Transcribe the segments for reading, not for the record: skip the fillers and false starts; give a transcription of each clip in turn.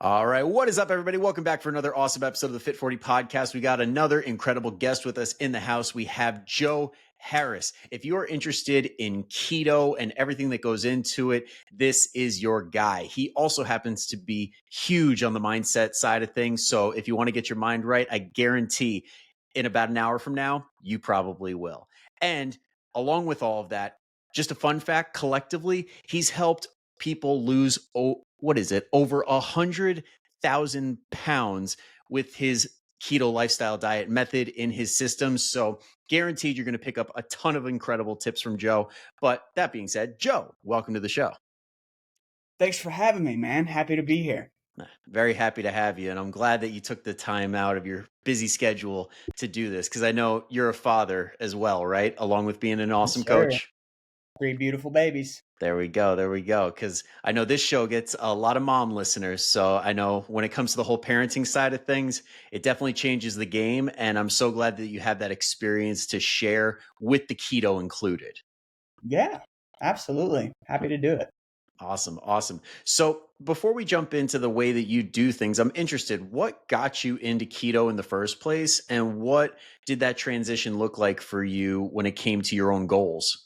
All right. What is up, everybody? Welcome back for another awesome episode of the Fit 40 podcast. We got another incredible guest with us in the house. We have Joe Harris. If you are interested in keto and everything that goes into it, this is your guy. He also happens to be huge on the mindset side of things. So if you want to get your mind right, I guarantee in about an hour from now, you probably will. And along with all of that, just a fun fact, collectively, he's helped people lose over 100,000 pounds with his keto lifestyle diet method in his system. So guaranteed you're going to pick up a ton of incredible tips from Joe. But that being said, Joe, welcome to the show. Thanks for having me, man. Happy to be here. Very happy to have you. And I'm glad that you took the time out of your busy schedule to do this, because I know you're a father as well, right? Along with being an Yes, awesome sir. coach. 3 beautiful babies. There we go. There we go. Because I know this show gets a lot of mom listeners. So I know when it comes to the whole parenting side of things, it definitely changes the game. And I'm so glad that you have that experience to share with the keto included. Yeah, absolutely. Happy to do it. Awesome. Awesome. So before we jump into the way that you do things, I'm interested, what got you into keto in the first place? And what did that transition look like for you when it came to your own goals?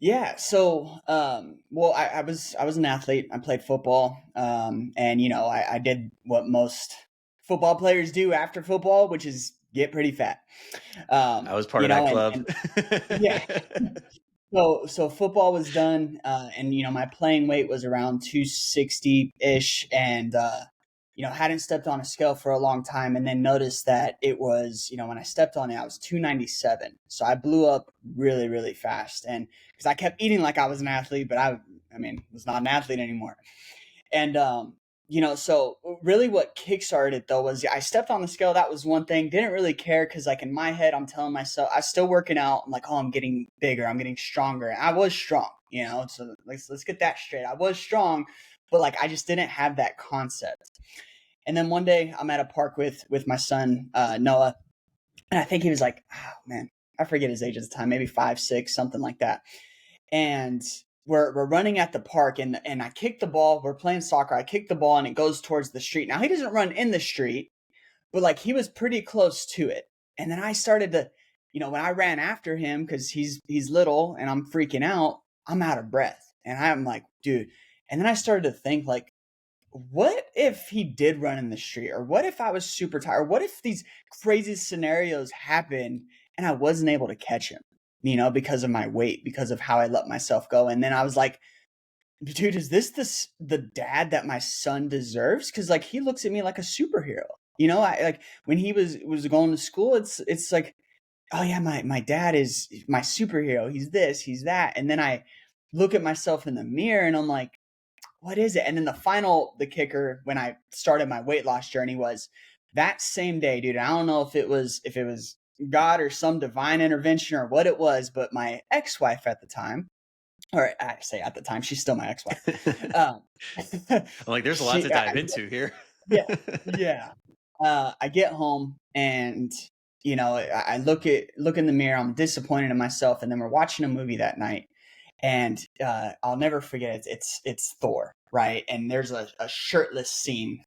Yeah, so well, I was an athlete. I played football, and I did what most football players do after football, which is get pretty fat. I was part of that club. And yeah, so football was done, and my playing weight was around 260 ish, and hadn't stepped on a scale for a long time, and then noticed that it was, when I stepped on it, I was 297. So I blew up really, really fast, and because I kept eating like I was an athlete, but I mean, was not an athlete anymore. And so really what kickstarted it though was I stepped on the scale. That was one thing. Didn't really care because like in my head, I'm telling myself I was still working out. I'm like, oh, I'm getting bigger. I'm getting stronger. And I was strong, So let's get that straight. I was strong, but like I just didn't have that concept. And then one day I'm at a park with my son Noah, and I think he was like, oh man, I forget his age at the time, maybe 5, 6, something like that. And we're running at the park, and I kick the ball. We're playing soccer. I kick the ball and it goes towards the street. Now he doesn't run in the street, but like he was pretty close to it. And then I started to, when I ran after him because he's little and I'm freaking out, I'm out of breath. And I'm like, dude. And then I started to think like, what if he did run in the street? Or what if I was super tired? What if these crazy scenarios happened and I wasn't able to catch him, because of my weight, because of how I let myself go? And then I was like, dude, is this the dad that my son deserves? Because like he looks at me like a superhero. I like when he was going to school, it's like, oh yeah, my dad is my superhero. He's this, he's that. And then I look at myself in the mirror and I'm like, what is it? And then the kicker when I started my weight loss journey was that same day, dude. I don't know if it was God or some divine intervention or what it was, but my ex-wife at the time, or I say at the time, she's still my ex-wife. Um, I'm like, there's a lot to dive I into here. yeah, yeah. I get home and I look in the mirror. I'm disappointed in myself, and then we're watching a movie that night, and I'll never forget it. It's Thor, right? And there's a shirtless scene.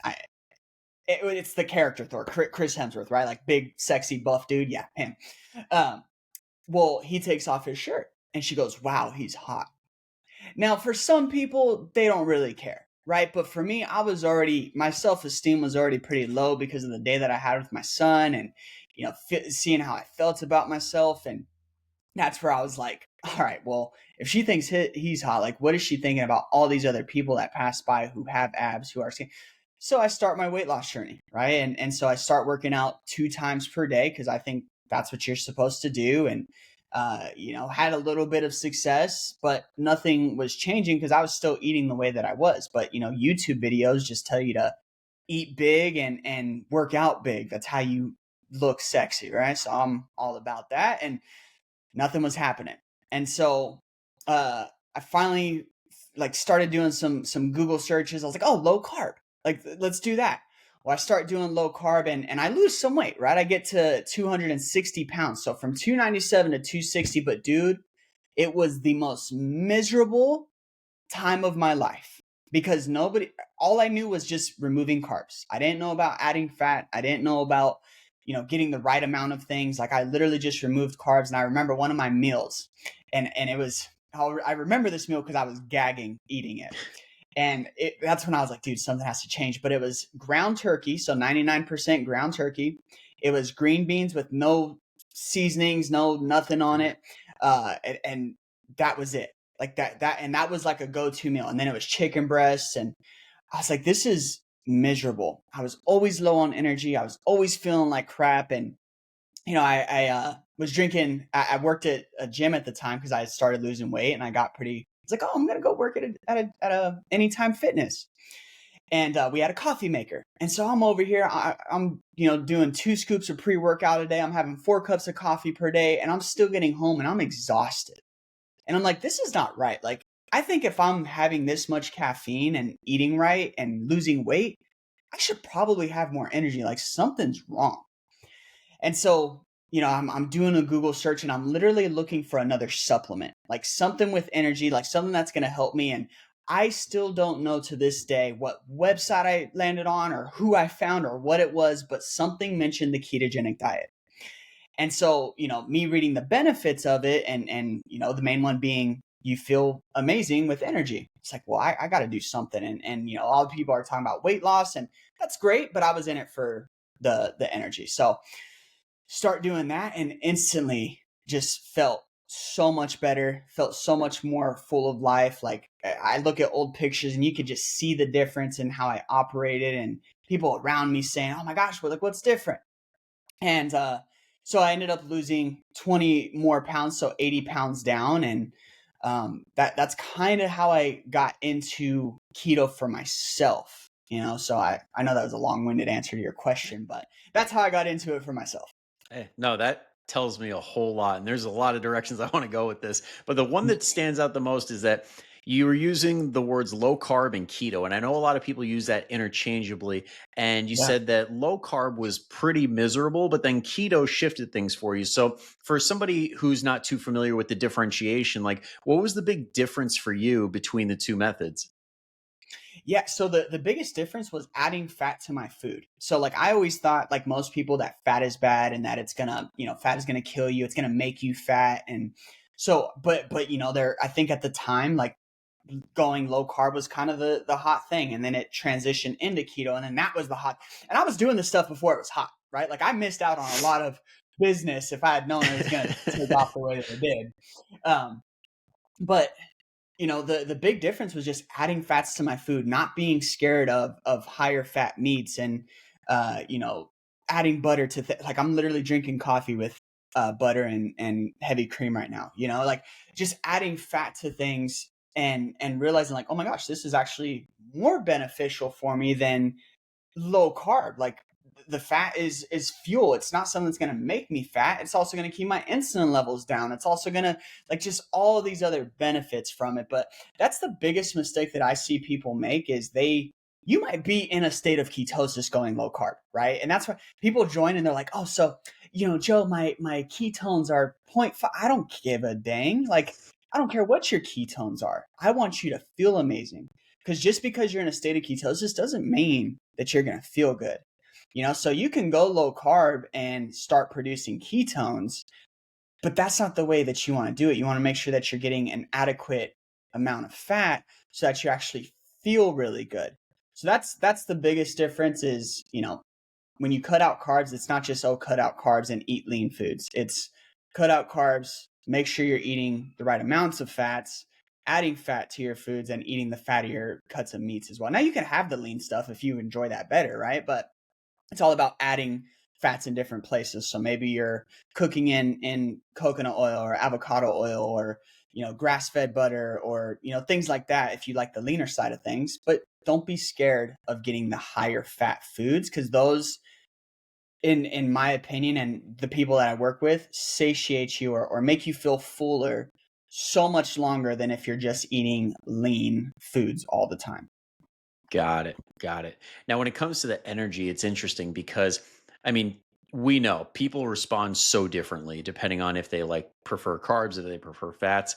It's the character Thor, Chris Hemsworth, right? Like big, sexy, buff dude. Yeah, him. Um, well, he takes off his shirt, and she goes, "Wow, he's hot." Now, for some people, they don't really care, right? But for me, my self-esteem was already pretty low because of the day that I had with my son, and seeing how I felt about myself. And that's where I was like, all right, well, if she thinks he's hot, like what is she thinking about all these other people that pass by who have abs, who are skinny? So I start my weight loss journey, right? And so I start working out 2 times per day because I think that's what you're supposed to do. And had a little bit of success, but nothing was changing because I was still eating the way that I was. But YouTube videos just tell you to eat big and work out big. That's how you look sexy, right? So I'm all about that, and nothing was happening. And so I finally like started doing some Google searches. I was like, oh, low carb, like let's do that. Well, I start doing low carb, and I lose some weight, right? I get to 260 pounds. So from 297 to 260, but dude, it was the most miserable time of my life. because all I knew was just removing carbs. I didn't know about adding fat. I didn't know about, getting the right amount of things. Like I literally just removed carbs. And I remember one of my meals, and it was, I remember this meal because I was gagging eating it. And that's when I was like, dude, something has to change. But it was ground turkey, so 99% ground turkey. It was green beans with no seasonings, no nothing on it, and that was it. Like and that was like a go-to meal. And then it was chicken breasts, and I was like, this is miserable. I was always low on energy. I was always feeling like crap, and I was drinking. I worked at a gym at the time because I had started losing weight, and I got pretty. It's like, oh, I'm gonna go work at a Anytime Fitness, and we had a coffee maker, and so I'm over here. I'm doing 2 scoops of pre-workout a day. I'm having 4 cups of coffee per day, and I'm still getting home, and I'm exhausted. And I'm like, this is not right. Like, I think if I'm having this much caffeine and eating right and losing weight, I should probably have more energy. Like something's wrong. And so, I'm doing a Google search, and I'm literally looking for another supplement, like something with energy, like something that's going to help me. And I still don't know to this day what website I landed on or who I found or what it was, but something mentioned the ketogenic diet. And so, me reading the benefits of it, and the main one being you feel amazing with energy. It's like, well, I got to do something. And a lot of people are talking about weight loss, and that's great, but I was in it for the energy. So start doing that, and instantly just felt so much better, felt so much more full of life. Like I look at old pictures, and you could just see the difference in how I operated, and people around me saying, oh my gosh, well, like what's different? And so I ended up losing 20 more pounds, so 80 pounds down. And that's kind of how I got into keto for myself. So I know that was a long-winded answer to your question, but that's how I got into it for myself. No, that tells me a whole lot. And there's a lot of directions I want to go with this. But the one that stands out the most is that you were using the words low carb and keto. And I know a lot of people use that interchangeably. And you Yeah. said that low carb was pretty miserable, but then keto shifted things for you. So for somebody who's not too familiar with the differentiation, like what was the big difference for you between the two methods? Yeah, so the biggest difference was adding fat to my food. So like I always thought, like most people, that fat is bad and that it's gonna, fat is gonna kill you, it's gonna make you fat. And so but there, I think at the time, like going low carb was kind of the hot thing, and then it transitioned into keto, and then that was the hot. And I was doing this stuff before it was hot, right? Like I missed out on a lot of business if I had known it was gonna take off the way that it did. Um, but the big difference was just adding fats to my food, not being scared of higher fat meats, and uh you know adding butter to like I'm literally drinking coffee with butter and heavy cream right now, like just adding fat to things, and realizing like, oh my gosh, this is actually more beneficial for me than low carb. Like the fat is fuel. It's not something that's going to make me fat. It's also going to keep my insulin levels down. It's also going to, like, just all these other benefits from it. But that's the biggest mistake that I see people make is you might be in a state of ketosis going low carb, right? And that's why people join and they're like, oh, so, Joe, my ketones are 0.5. I don't give a dang. Like, I don't care what your ketones are. I want you to feel amazing. Because just because you're in a state of ketosis doesn't mean that you're going to feel good. So you can go low carb and start producing ketones, but that's not the way that you want to do it. You want to make sure that you're getting an adequate amount of fat so that you actually feel really good. So that's the biggest difference is, when you cut out carbs, it's not just, oh, cut out carbs and eat lean foods. It's cut out carbs, make sure you're eating the right amounts of fats, adding fat to your foods, and eating the fattier cuts of meats as well. Now you can have the lean stuff if you enjoy that better, right? But it's all about adding fats in different places. So maybe you're cooking in coconut oil or avocado oil, or grass-fed butter, or things like that if you like the leaner side of things. But don't be scared of getting the higher fat foods, because those, in my opinion, and the people that I work with, satiate you, or make you feel fuller so much longer than if you're just eating lean foods all the time. Got it. Got it. Now, when it comes to the energy, it's interesting because, I mean, We know people respond so differently depending on if they like prefer carbs, if they prefer fats.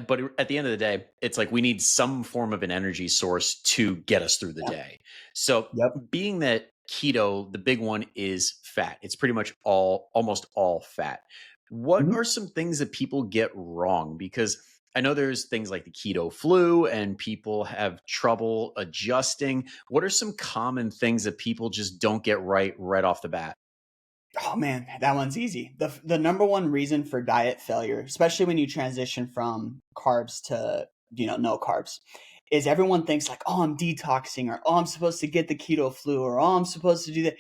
But at the end of the day, it's like we need some form of an energy source to get us through the Yeah. day. So, Yep. being that keto, the big one is fat. It's pretty much almost all fat. What Mhm. are some things that people get wrong? Because I know there's things like the keto flu and people have trouble adjusting. What are some common things that people just don't get right off the bat? Oh man, that one's easy. The number one reason for diet failure, especially when you transition from carbs to, no carbs, is everyone thinks like, "Oh, I'm detoxing," or "Oh, I'm supposed to get the keto flu," or "Oh, I'm supposed to do that."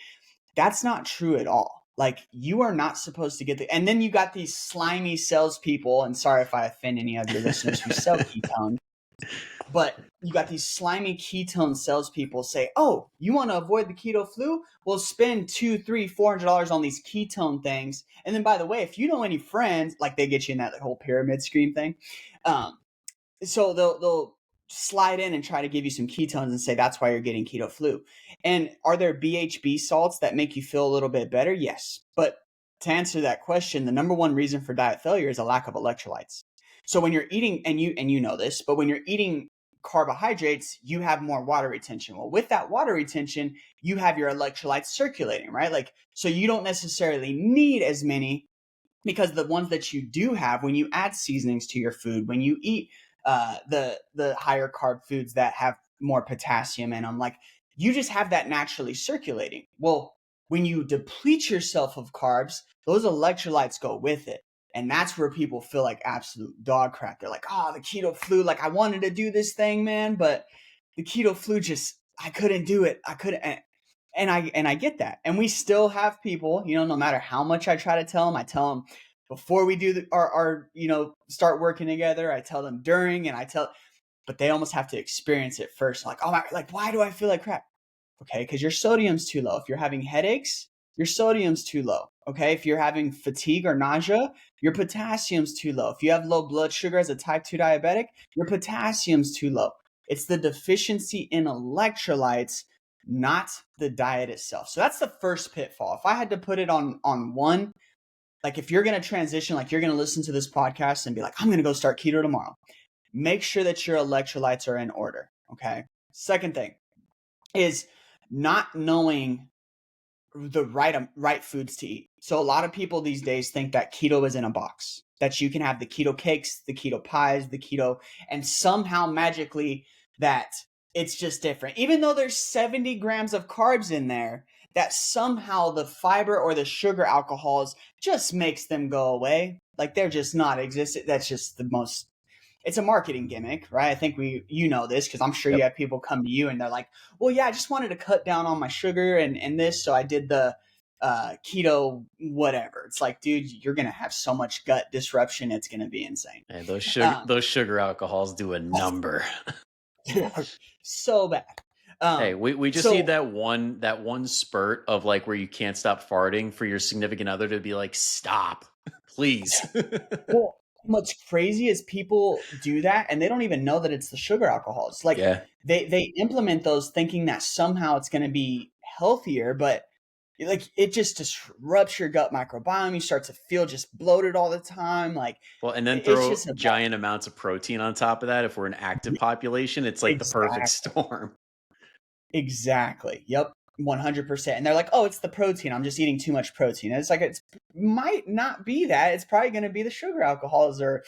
That's not true at all. Like, you are not supposed to get and then you got these slimy salespeople, and sorry if I offend any of your listeners who sell ketones, but you got these slimy ketone salespeople say, "Oh, you want to avoid the keto flu? Well, spend two, three, $400 on these ketone things." And then, by the way, if you know any friends, like they get you in that whole pyramid scheme thing. Um, so they'll slide in and try to give you some ketones and say that's why you're getting keto flu. And are there BHB salts that make you feel a little bit better? Yes. But to answer that question, the number one reason for diet failure is a lack of electrolytes. So when you're eating, and you know this, but when you're eating carbohydrates, you have more water retention. Well, with that water retention, you have your electrolytes circulating, right? Like, so you don't necessarily need as many, because the ones that you do have, when you add seasonings to your food, when you eat the higher carb foods that have more potassium in them, like, you just have that naturally circulating. Well, when you deplete yourself of carbs, those electrolytes go with it. And that's where people feel like absolute dog crap. They're like, "Oh, the keto flu, like I wanted to do this thing, man, but the keto flu just, I couldn't do it. I couldn't." And I get that. And we still have people, no matter how much I try to tell them, I tell them before we do our start working together, I tell them during, and but they almost have to experience it first. Like, "Oh my, like, why do I feel like crap?" Okay, because your sodium's too low. If you're having headaches, your sodium's too low. Okay, if you're having fatigue or nausea, your potassium's too low. If you have low blood sugar as a type 2 diabetic, your potassium's too low. It's the deficiency in electrolytes, not the diet itself. So that's the first pitfall. If I had to put it on one, like, if you're going to transition, like, you're going to listen to this podcast and be like, "I'm going to go start keto tomorrow," make sure that your electrolytes are in order. Okay. Second thing is not knowing the right foods to eat. So a lot of people these days think that keto is in a box, that you can have the keto cakes, the keto pies, the keto, and somehow magically that it's just different. Even though there's 70 grams of carbs in there, that somehow the fiber or the sugar alcohols just makes them go away. Like, they're just not existent. That's just the most, it's a marketing gimmick, right? I think you know this because I'm sure you Yep. have people come to you and they're like, "Well, yeah, I just wanted to cut down on my sugar and this, so I did the keto whatever." It's like, dude, you're gonna have so much gut disruption, it's gonna be insane. And those sugar Um, those sugar alcohols do a number. so bad. Hey, we just need So that one spurt of like where you can't stop farting for your significant other to be like, "Stop, please." Well, what's crazy is people do that and they don't even know that it's the sugar alcohols. Like, Yeah. they implement those thinking that somehow it's going to be healthier, but like, it just disrupts your gut microbiome. You start to feel just bloated all the time. Like, Well, and then it's throw just a giant amounts of protein on top of that. If we're an active population, it's like the perfect exact storm. exactly. Yep. 100%. And they're like, "Oh, it's the protein. I'm just eating too much protein." And it's like, it might not be that. It's probably going to be the sugar alcohols or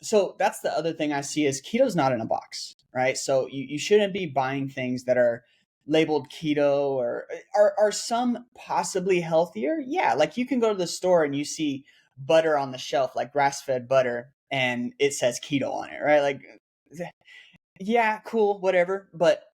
so that's the other thing I see is keto's not in a box, right? So you shouldn't be buying things that are labeled keto, or are some possibly healthier? Yeah, like, you can go to the store and you see butter on the shelf, like grass-fed butter, and it says keto on it, right? Like, yeah, cool, whatever. But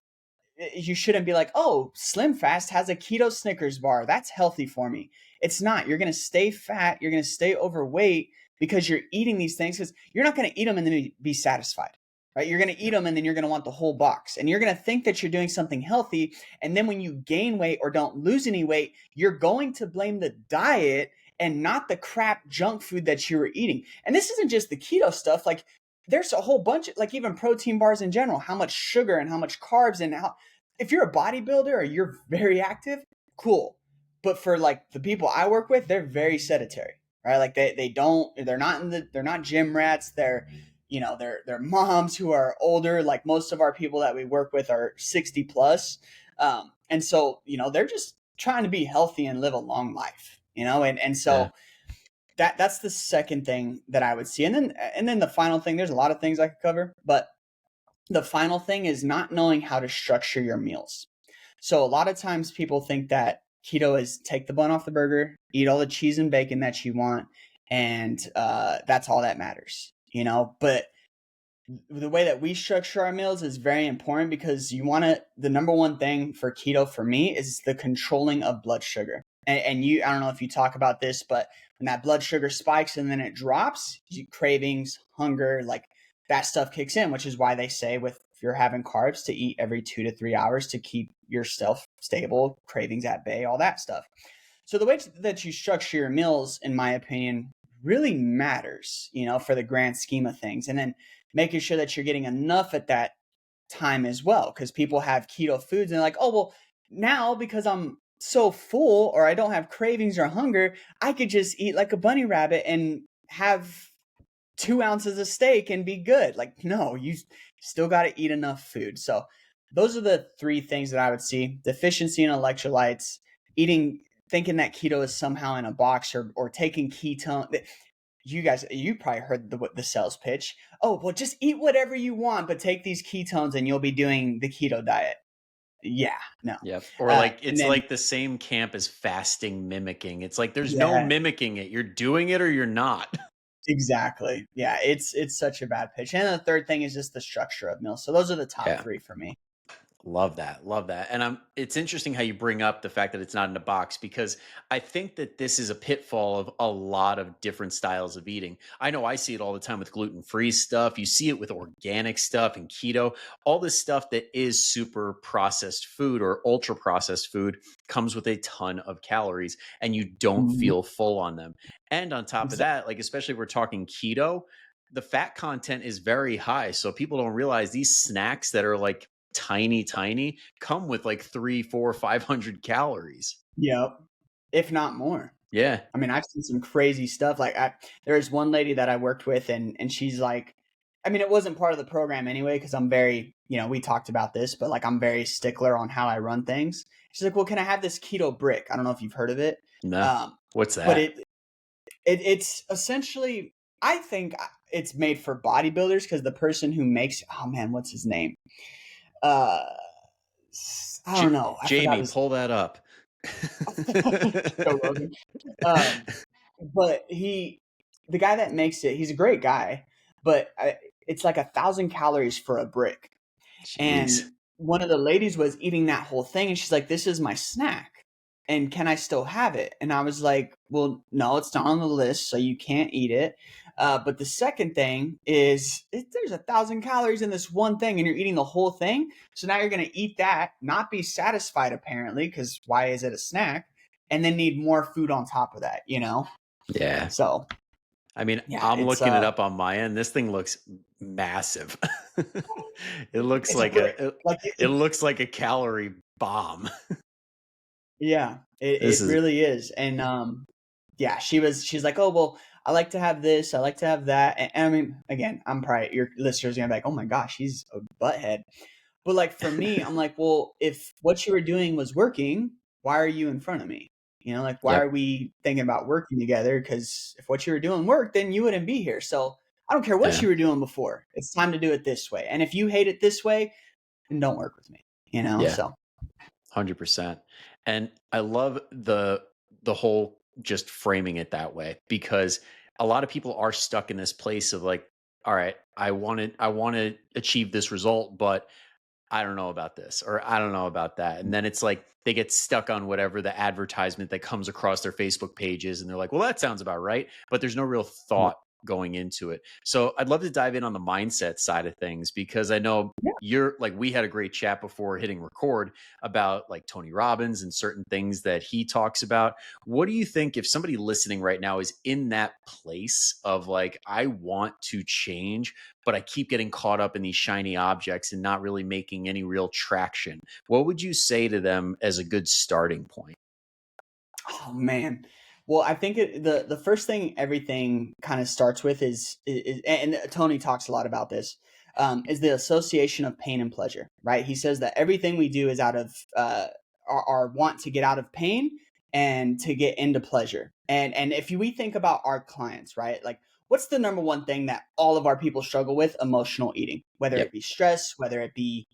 you shouldn't be like, "Oh, Slim Fast has a keto Snickers bar. That's healthy for me." It's not. You're going to stay fat. You're going to stay overweight because you're eating these things, because you're not going to eat them and then be satisfied, right? You're going to eat Yep. them and then you're going to want the whole box, and you're going to think that you're doing something healthy. And then when you gain weight or don't lose any weight, you're going to blame the diet and not the crap junk food that you were eating. And this isn't just the keto stuff. Like, there's a whole bunch of, like, even protein bars in general, how much sugar and how much carbs, and how, if you're a bodybuilder or you're very active, cool. but for like the people I work with, they're very sedentary, right? Like they're not gym rats. They're moms who are older. Like most of our people that we work with are 60 plus. And so, they're just trying to be healthy and live a long life, and Yeah. so that's the second thing that I would see. And then the final thing, there's a lot of things I could cover, but the final thing is not knowing how to structure your meals. So a lot of times people think that keto is take the bun off the burger, eat all the cheese and bacon that you want, and that's all that matters, But the way that we structure our meals is very important because the number one thing for keto for me is the controlling of blood sugar. And I don't know if you talk about this, but when that blood sugar spikes and then it drops, cravings, hunger, like that stuff kicks in, which is why they say if you're having carbs to eat every 2 to 3 hours to keep yourself stable, cravings at bay, all that stuff. So the way that you structure your meals, in my opinion, really matters, for the grand scheme of things. And then making sure that you're getting enough at that time as well. Because people have keto foods and they're like, oh, well, now because I'm so full or I don't have cravings or hunger, I could just eat like a bunny rabbit and have 2 ounces of steak and be good. Like, no, you still got to eat enough food. So those are the three things that I would see: deficiency in electrolytes, thinking that keto is somehow in a box, or taking ketone. You probably heard the sales pitch. Oh, well, just eat whatever you want, but take these ketones and you'll be doing the keto diet. Yeah, no. Yep. Or like And it's then, like the same camp as fasting mimicking. It's like there's no yeah, mimicking it. You're doing it or you're not. exactly. Yeah, it's such a bad pitch. And the third thing is just the structure of meals. So those are the top Yeah. three for me. Love that. Love that. And it's interesting how you bring up the fact that it's not in a box because I think that this is a pitfall of a lot of different styles of eating. I know I see it all the time with gluten-free stuff. You see it with organic stuff and keto. All this stuff that is super processed food or ultra processed food comes with a ton of calories and you don't Mhm. feel full on them. And on top of Exactly. that, like especially if we're talking keto, the fat content is very high. So people don't realize these snacks that are like tiny come with like 3, 4, 500 calories. Yep. If not more. Yeah. I mean, I've seen some crazy stuff. Like there's one lady that I worked with and she's like, I mean, it wasn't part of the program anyway, because I'm very, we talked about this, but like I'm very stickler on how I run things. She's like, well, can I have this keto brick? I don't know if you've heard of it. No. Um, What's but that? it's essentially, I think it's made for bodybuilders because the person who makes, oh man, what's his name? Uh, I don't know. I forgot Jamie, his pull that up. Joe Rogan. Um, but the guy that makes it, he's a great guy, but it's like 1,000 calories for a brick. Jeez. And one of the ladies was eating that whole thing, and she's like, "This is my snack, and can I still have it?" And I was like, "Well, no, it's not on the list, so you can't eat it." But the second thing is, there's 1,000 calories in this one thing, and you're eating the whole thing. So now you're going to eat that, not be satisfied apparently, because why is it a snack? And then need more food on top of that. Yeah. So I mean, yeah, I'm looking it up on my end. This thing looks massive. It looks it's a like brick. Like it looks like a calorie bomb. yeah, This it is really is. And yeah, she's like, "Oh, well, I like to have this, I like to have that." And I mean, again, I'm probably your listeners are gonna be like, "Oh my gosh, he's a butthead." But like for me, I'm like, well, if what you were doing was working, why are you in front of me? Like why are Yep. we thinking about working together? Because if what you were doing worked, then you wouldn't be here. So I don't care what Yeah. you were doing before. It's time to do it this way. And if you hate it this way, then don't work with me. Yeah. So 100%. And I love the whole just framing it that way because a lot of people are stuck in this place of like, all right, I want to achieve this result, but I don't know about this or I don't know about that. And then it's like they get stuck on whatever the advertisement that comes across their Facebook pages and they're like, well, that sounds about right. But there's no real thought going into it. So I'd love to dive in on the mindset side of things because I know yeah. you're like, we had a great chat before hitting record about like Tony Robbins and certain things that he talks about. What do you think if somebody listening right now is in that place of like, I want to change, but I keep getting caught up in these shiny objects and not really making any real traction? What would you say to them as a good starting point? Oh man. Well, I think the first thing everything kind of starts with is, and Tony talks a lot about this, is the association of pain and pleasure, right? He says that everything we do is out of our want to get out of pain and to get into pleasure. And if we think about our clients, right? Like, what's the number one thing that all of our people struggle with? Emotional eating, whether Yep. it be stress, whether it be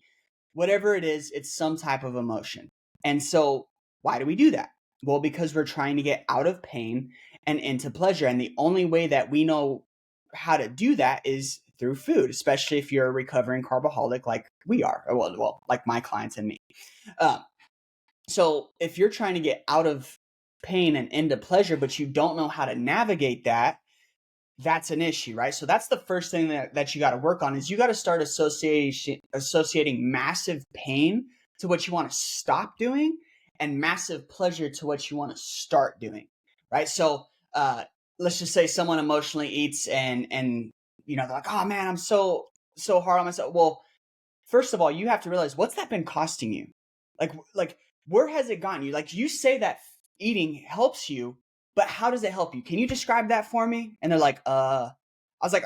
whatever it is, it's some type of emotion. And so, why do we do that? Well, because we're trying to get out of pain and into pleasure. And the only way that we know how to do that is through food, especially if you're a recovering carboholic like we are, or well like my clients and me. Um, so, if you're trying to get out of pain and into pleasure, but you don't know how to navigate that, that's an issue, right? So that's the first thing that you got to work on is you got to start associating massive pain to what you want to stop doing and massive pleasure to what you want to start doing, right? So let's just say someone emotionally eats and they're like, oh man, I'm so hard on myself. Well, first of all, you have to realize what's that been costing you? Like where has it gotten you? Like you say that eating helps you, but how does it help you? Can you describe that for me? And they're like, I was like,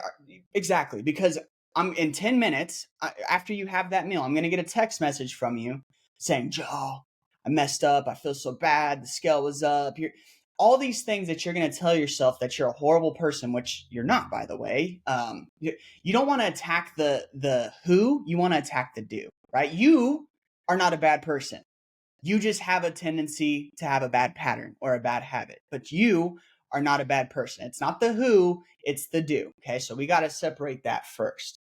exactly, because I'm in 10 minutes after you have that meal, I'm going to get a text message from you saying, Joe, I messed up. I feel so bad. The scale was up. All these things that you're going to tell yourself that you're a horrible person, which you're not, by the way. You don't want to attack the who, you want to attack the do, right? You are not a bad person. You just have a tendency to have a bad pattern or a bad habit, but you are not a bad person. It's not the who, it's the do. Okay. So we got to separate that first.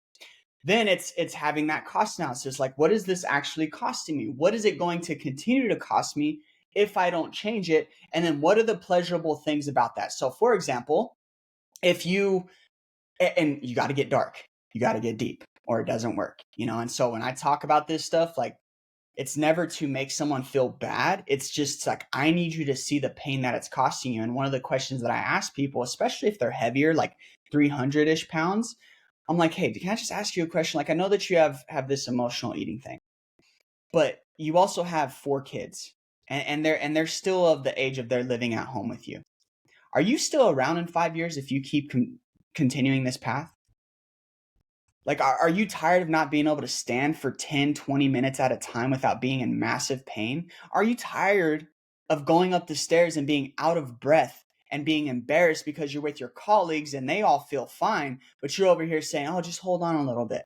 Then it's having that cost analysis. Like, what is this actually costing me? What is it going to continue to cost me if I don't change it? And then what are the pleasurable things about that? So for example, if you, and you got to get dark, you got to get deep or it doesn't work, And so when I talk about this stuff, like, it's never to make someone feel bad. It's just like, I need you to see the pain that it's costing you. And one of the questions that I ask people, especially if they're heavier, like 300-ish pounds, I'm like, hey, can I just ask you a question? Like, I know that you have this emotional eating thing, but you also have 4 kids and they're still of the age of they're living at home with you. Are you still around in 5 years if you keep continuing this path? Like, are you tired of not being able to stand for 10, 20 minutes at a time without being in massive pain? Are you tired of going up the stairs and being out of breath and being embarrassed because you're with your colleagues and they all feel fine, but you're over here saying, oh, just hold on a little bit?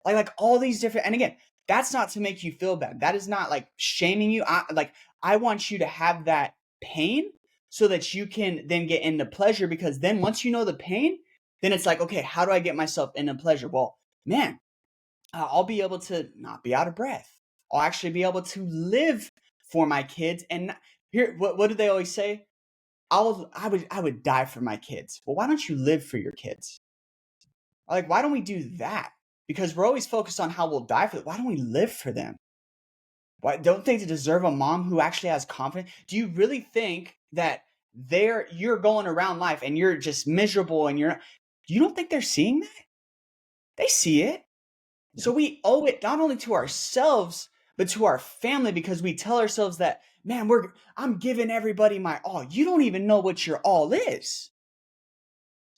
Like all these different, and again, that's not to make you feel bad. That is not like shaming you. I want you to have that pain so that you can then get into pleasure, because then once you know the pain, then it's like, okay, how do I get myself into pleasure? Well, man, I'll be able to not be out of breath. I'll actually be able to live for my kids. And here, what do they always say? I would die for my kids. Well, why don't you live for your kids? Like, why don't we do that? Because we're always focused on how we'll die for them. Why don't we live for them? Why don't they deserve a mom who actually has confidence? Do you really think that you're going around life and you're just miserable and you don't think they're seeing that? They see it. Yeah. So we owe it not only to ourselves, but to our family, because we tell ourselves that, man, I'm giving everybody my all. You don't even know what your all is,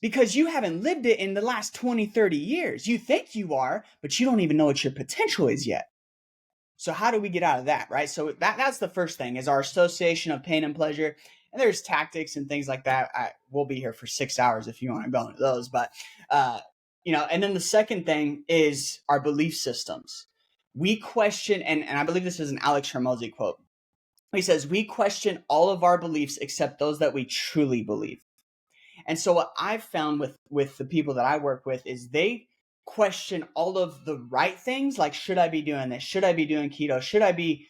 because you haven't lived it in the last 20, 30 years. You think you are, but you don't even know what your potential is yet. So how do we get out of that, right? So that's the first thing, is our association of pain and pleasure. And there's tactics and things like that. We'll be here for 6 hours if you want to go into those. But, and then the second thing is our belief systems. We question, and I believe this is an Alex Hormozy quote. He says, we question all of our beliefs except those that we truly believe. And so what I've found with the people that I work with is they question all of the right things, like, should I be doing this? Should I be doing keto? Should I be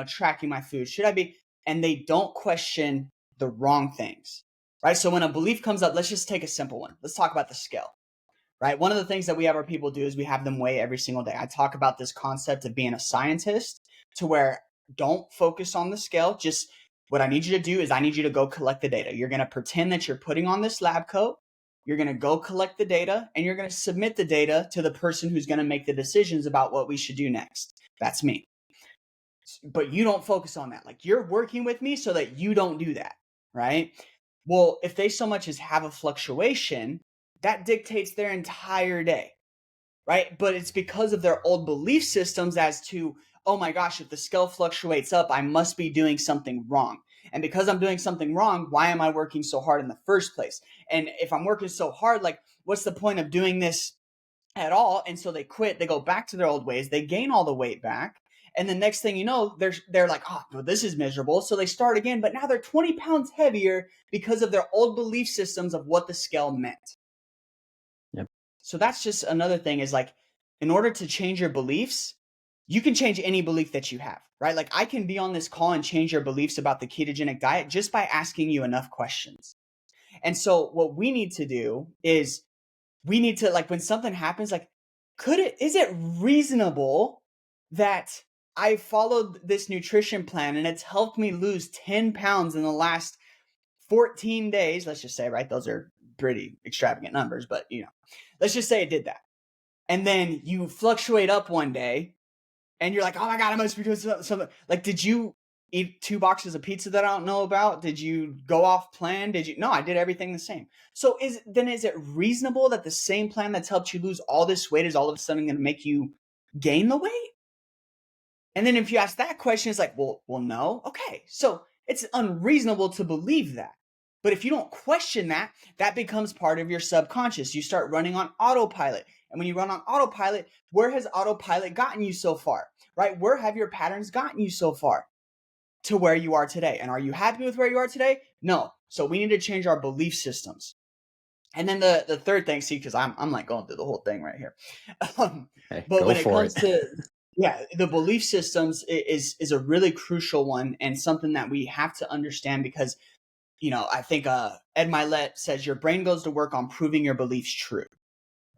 tracking my food? Should I be? And they don't question the wrong things, right? So when a belief comes up, let's just take a simple one. Let's talk about the scale, right? One of the things that we have our people do is we have them weigh every single day. I talk about this concept of being a scientist, to where don't focus on the scale. Just what I need you to do is I need you to go collect the data. You're going to pretend that you're putting on this lab coat. You're going to go collect the data and you're going to submit the data to the person who's going to make the decisions about what we should do next. That's me. but you don't focus on that. Like, you're working with me so that you don't do that, right? Well, if they so much as have a fluctuation, that dictates their entire day, right? But it's because of their old belief systems as to, oh my gosh, if the scale fluctuates up, I must be doing something wrong. And because I'm doing something wrong, why am I working so hard in the first place? And if I'm working so hard, like, what's the point of doing this at all? And so they quit, they go back to their old ways, they gain all the weight back. And the next thing you know, they're like, oh, well, this is miserable. So they start again, but now they're 20 pounds heavier because of their old belief systems of what the scale meant. Yep. So that's just another thing, is like, in order to change your beliefs, you can change any belief that you have, right? Like, I can be on this call and change your beliefs about the ketogenic diet just by asking you enough questions. And so what we need to do is, we need to, like, when something happens, like, is it reasonable that I followed this nutrition plan and it's helped me lose 10 pounds in the last 14 days? Let's just say, right? Those are pretty extravagant numbers, but let's just say it did that. And then you fluctuate up one day and you're like, oh my God, I must be doing something. Like, did you eat 2 boxes of pizza that I don't know about? Did you go off plan? No, I did everything the same. So is it reasonable that the same plan that's helped you lose all this weight is all of a sudden going to make you gain the weight? And then if you ask that question, it's like, well, no. Okay. So it's unreasonable to believe that. But if you don't question that, that becomes part of your subconscious. You start running on autopilot. And when you run on autopilot, where has autopilot gotten you so far, right? Where have your patterns gotten you so far? To where you are today. And are you happy with where you are today? No. So we need to change our belief systems. And then the third thing, see, because I'm like going through the whole thing right here. But when it comes to the belief systems is a really crucial one, and something that we have to understand, because I think Ed Milet says your brain goes to work on proving your beliefs true,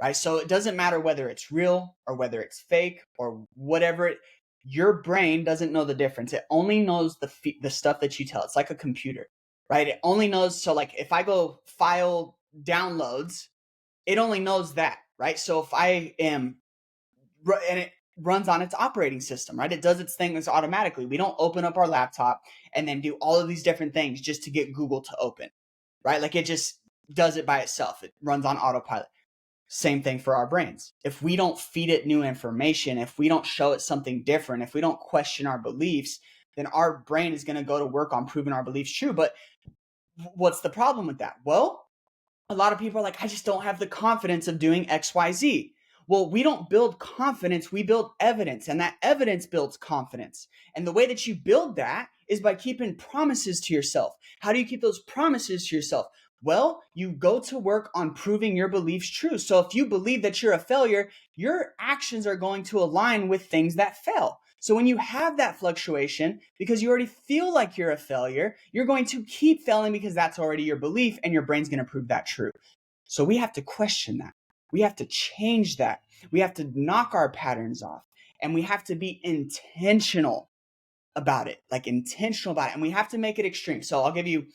right? So it doesn't matter whether it's real or whether it's fake or whatever. Your brain doesn't know the difference. It only knows the stuff that you tell. It's like a computer, right? It only knows. So like, if I go file downloads, it only knows that, right? So if I am, and it runs on its operating system, right? It does its things automatically. We don't open up our laptop and then do all of these different things just to get Google to open, right? Like, it just does it by itself. It runs on autopilot. Same thing for our brains. If we don't feed it new information, if we don't show it something different, if we don't question our beliefs, then our brain is going to go to work on proving our beliefs true. But what's the problem with that? Well, a lot of people are like, I just don't have the confidence of doing XYZ. Well, we don't build confidence, we build evidence, and that evidence builds confidence. And the way that you build that is by keeping promises to yourself. How do you keep those promises to yourself? Well, you go to work on proving your beliefs true. So if you believe that you're a failure, your actions are going to align with things that fail. So when you have that fluctuation, because you already feel like you're a failure, you're going to keep failing because that's already your belief, and your brain's going to prove that true. So we have to question that. We have to change that. We have to knock our patterns off, and we have to be intentional about it, and we have to make it extreme. So I'll give you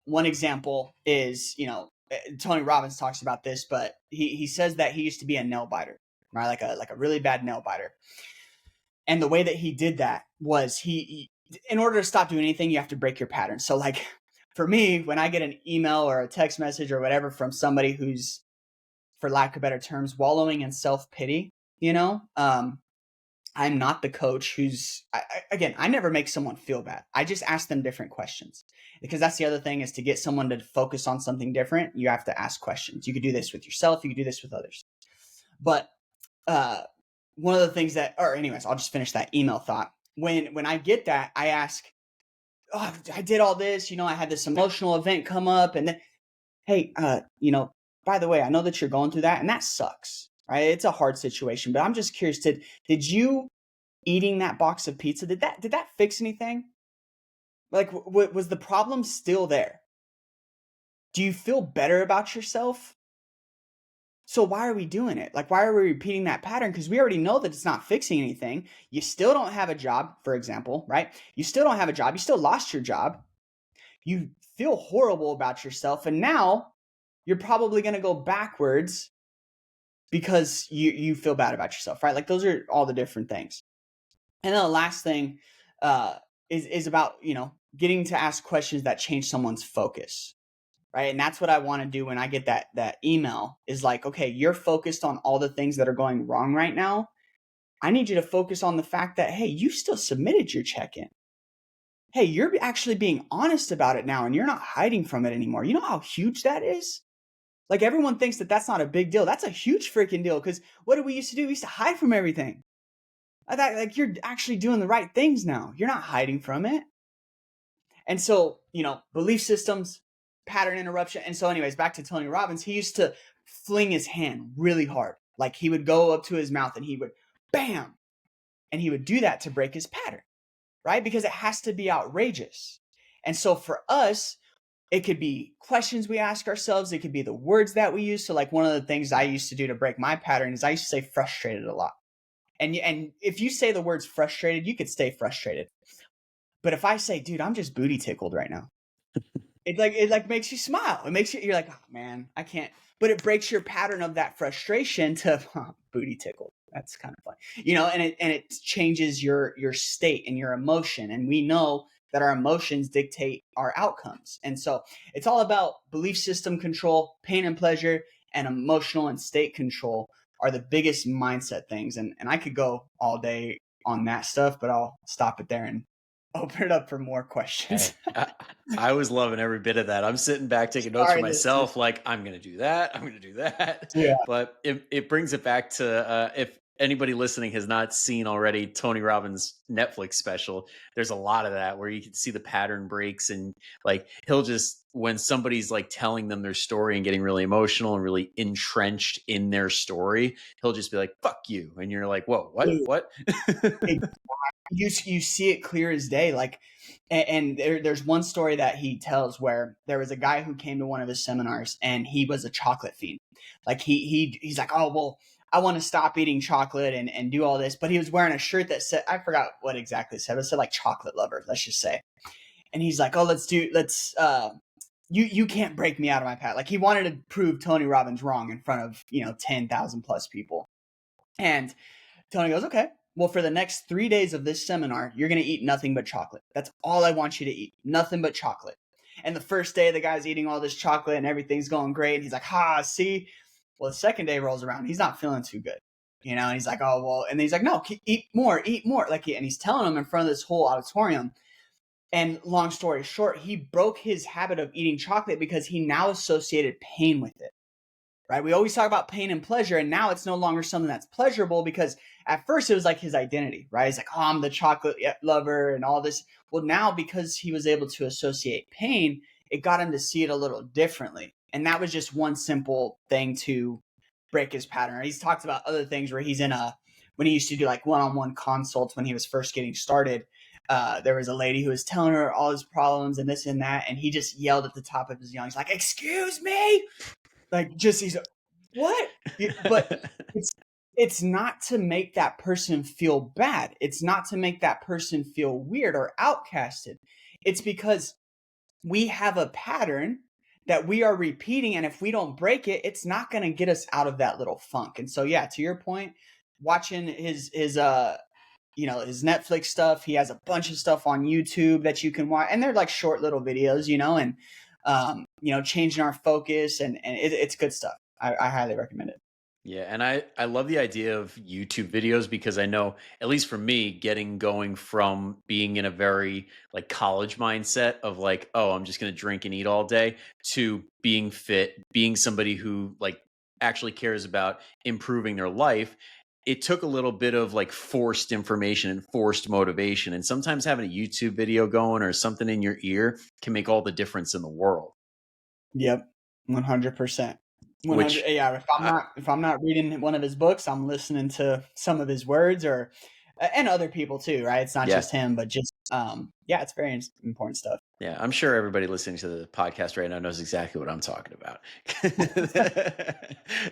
one example is, Tony Robbins talks about this, but he says that he used to be a nail biter, right? Like a really bad nail biter. And the way that he did that was he in order to stop doing anything, you have to break your pattern. So like, for me, when I get an email or a text message or whatever from somebody who's, for lack of better terms, wallowing in self-pity, I'm not the coach who's, again, I never make someone feel bad. I just ask them different questions, because that's the other thing, is to get someone to focus on something different. You have to ask questions. You could do this with yourself. You could do this with others. But one of the things anyways, I'll just finish that email thought. When I get that, I ask, oh, I did all this, I had this emotional event come up, and then, hey, by the way, I know that you're going through that, and that sucks, right? It's a hard situation, but I'm just curious, did you eating that box of pizza, did that fix anything? Like, was the problem still there? Do you feel better about yourself? So why are we doing it? Like, why are we repeating that pattern? Because we already know that it's not fixing anything. You still don't have a job, for example, right? You still don't have a job. You still lost your job. You feel horrible about yourself. And now you're probably going to go backwards because you feel bad about yourself, right? Like, those are all the different things. And then the last thing uh, is about, getting to ask questions that change someone's focus. Right. And that's what I want to do when I get that email is like, okay, you're focused on all the things that are going wrong right now. I need you to focus on the fact that, hey, you still submitted your check-in. Hey, you're actually being honest about it now and you're not hiding from it anymore. You know how huge that is? Like everyone thinks that that's not a big deal. That's a huge freaking deal because what did we used to do? We used to hide from everything. I thought like you're actually doing the right things now. You're not hiding from it. And so, belief systems, pattern interruption. And so, anyways, back to Tony Robbins, he used to fling his hand really hard. Like he would go up to his mouth and he would bam. And he would do that to break his pattern, right? Because it has to be outrageous. And so for us, it could be questions we ask ourselves. It could be the words that we use. So like one of the things I used to do to break my pattern is I used to say frustrated a lot. And if you say the words frustrated, you could stay frustrated. But if I say, dude, I'm just booty tickled right now, it makes you smile. It makes you're like, oh man, I can't. But it breaks your pattern of that frustration to booty tickled. That's kind of fun, and it changes your state and your emotion. And we know that our emotions dictate our outcomes. And so it's all about belief system control, pain and pleasure, and emotional and state control are the biggest mindset things. And I could go all day on that stuff, but I'll stop it there and open it up for more questions. Hey, I was loving every bit of that. I'm sitting back taking notes for Sorry, listeners. myself, like I'm going to do that. I'm going to do that. Yeah. But it brings it back to if anybody listening has not seen already Tony Robbins' Netflix special, there's a lot of that where you can see the pattern breaks and like he'll just when somebody's like telling them their story and getting really emotional and really entrenched in their story, he'll just be like, "Fuck you," and you're like, "Whoa, what? Dude, What?" you see it clear as day. Like, and there's one story that he tells where there was a guy who came to one of his seminars and he was a chocolate fiend. Like he's like, oh well, I want to stop eating chocolate and do all this, but he was wearing a shirt that said, I forgot what exactly it said. It said like chocolate lover, let's just say. And he's like, oh, you can't break me out of my path. Like he wanted to prove Tony Robbins wrong in front of 10,000 plus people. And Tony goes, okay, well, for the next 3 days of this seminar, you're going to eat nothing but chocolate. That's all I want you to eat. Nothing but chocolate. And the first day, the guy's eating all this chocolate and everything's going great. He's like, see? Well, the second day rolls around. He's not feeling too good. And he's like, oh, well. And he's like, no, eat more, eat more. And he's telling him in front of this whole auditorium. And long story short, he broke his habit of eating chocolate because he now associated pain with it. Right? We always talk about pain and pleasure, and now it's no longer something that's pleasurable because at first it was like his identity, right? He's like, oh, I'm the chocolate lover and all this. Well, now because he was able to associate pain, it got him to see it a little differently. And that was just one simple thing to break his pattern. He's talked about other things where when he used to do like one-on-one consults when he was first getting started, there was a lady who was telling her all his problems and this and that, and he just yelled at the top of his lungs, like, excuse me? Like he's what? But it's not to make that person feel bad. It's not to make that person feel weird or outcasted. It's because we have a pattern that we are repeating, and if we don't break it, it's not going to get us out of that little funk. And so, yeah, to your point, watching his Netflix stuff, he has a bunch of stuff on YouTube that you can watch, and they're like short little videos, and changing our focus and it's good stuff. I highly recommend it. Yeah, and I love the idea of YouTube videos because I know, at least for me, getting going from being in a very like college mindset of like, oh, I'm just gonna drink and eat all day to being fit, being somebody who like actually cares about improving their life. It took a little bit of like forced information and forced motivation. And sometimes having a YouTube video going or something in your ear can make all the difference in the world. Yep, 100%. 100. Which Yeah, if I'm not reading one of his books, I'm listening to some of his words or and other people too, right? It's not yeah, just him, but just yeah, it's very important stuff. yeah, I'm sure everybody listening to the podcast right now knows exactly what I'm talking about.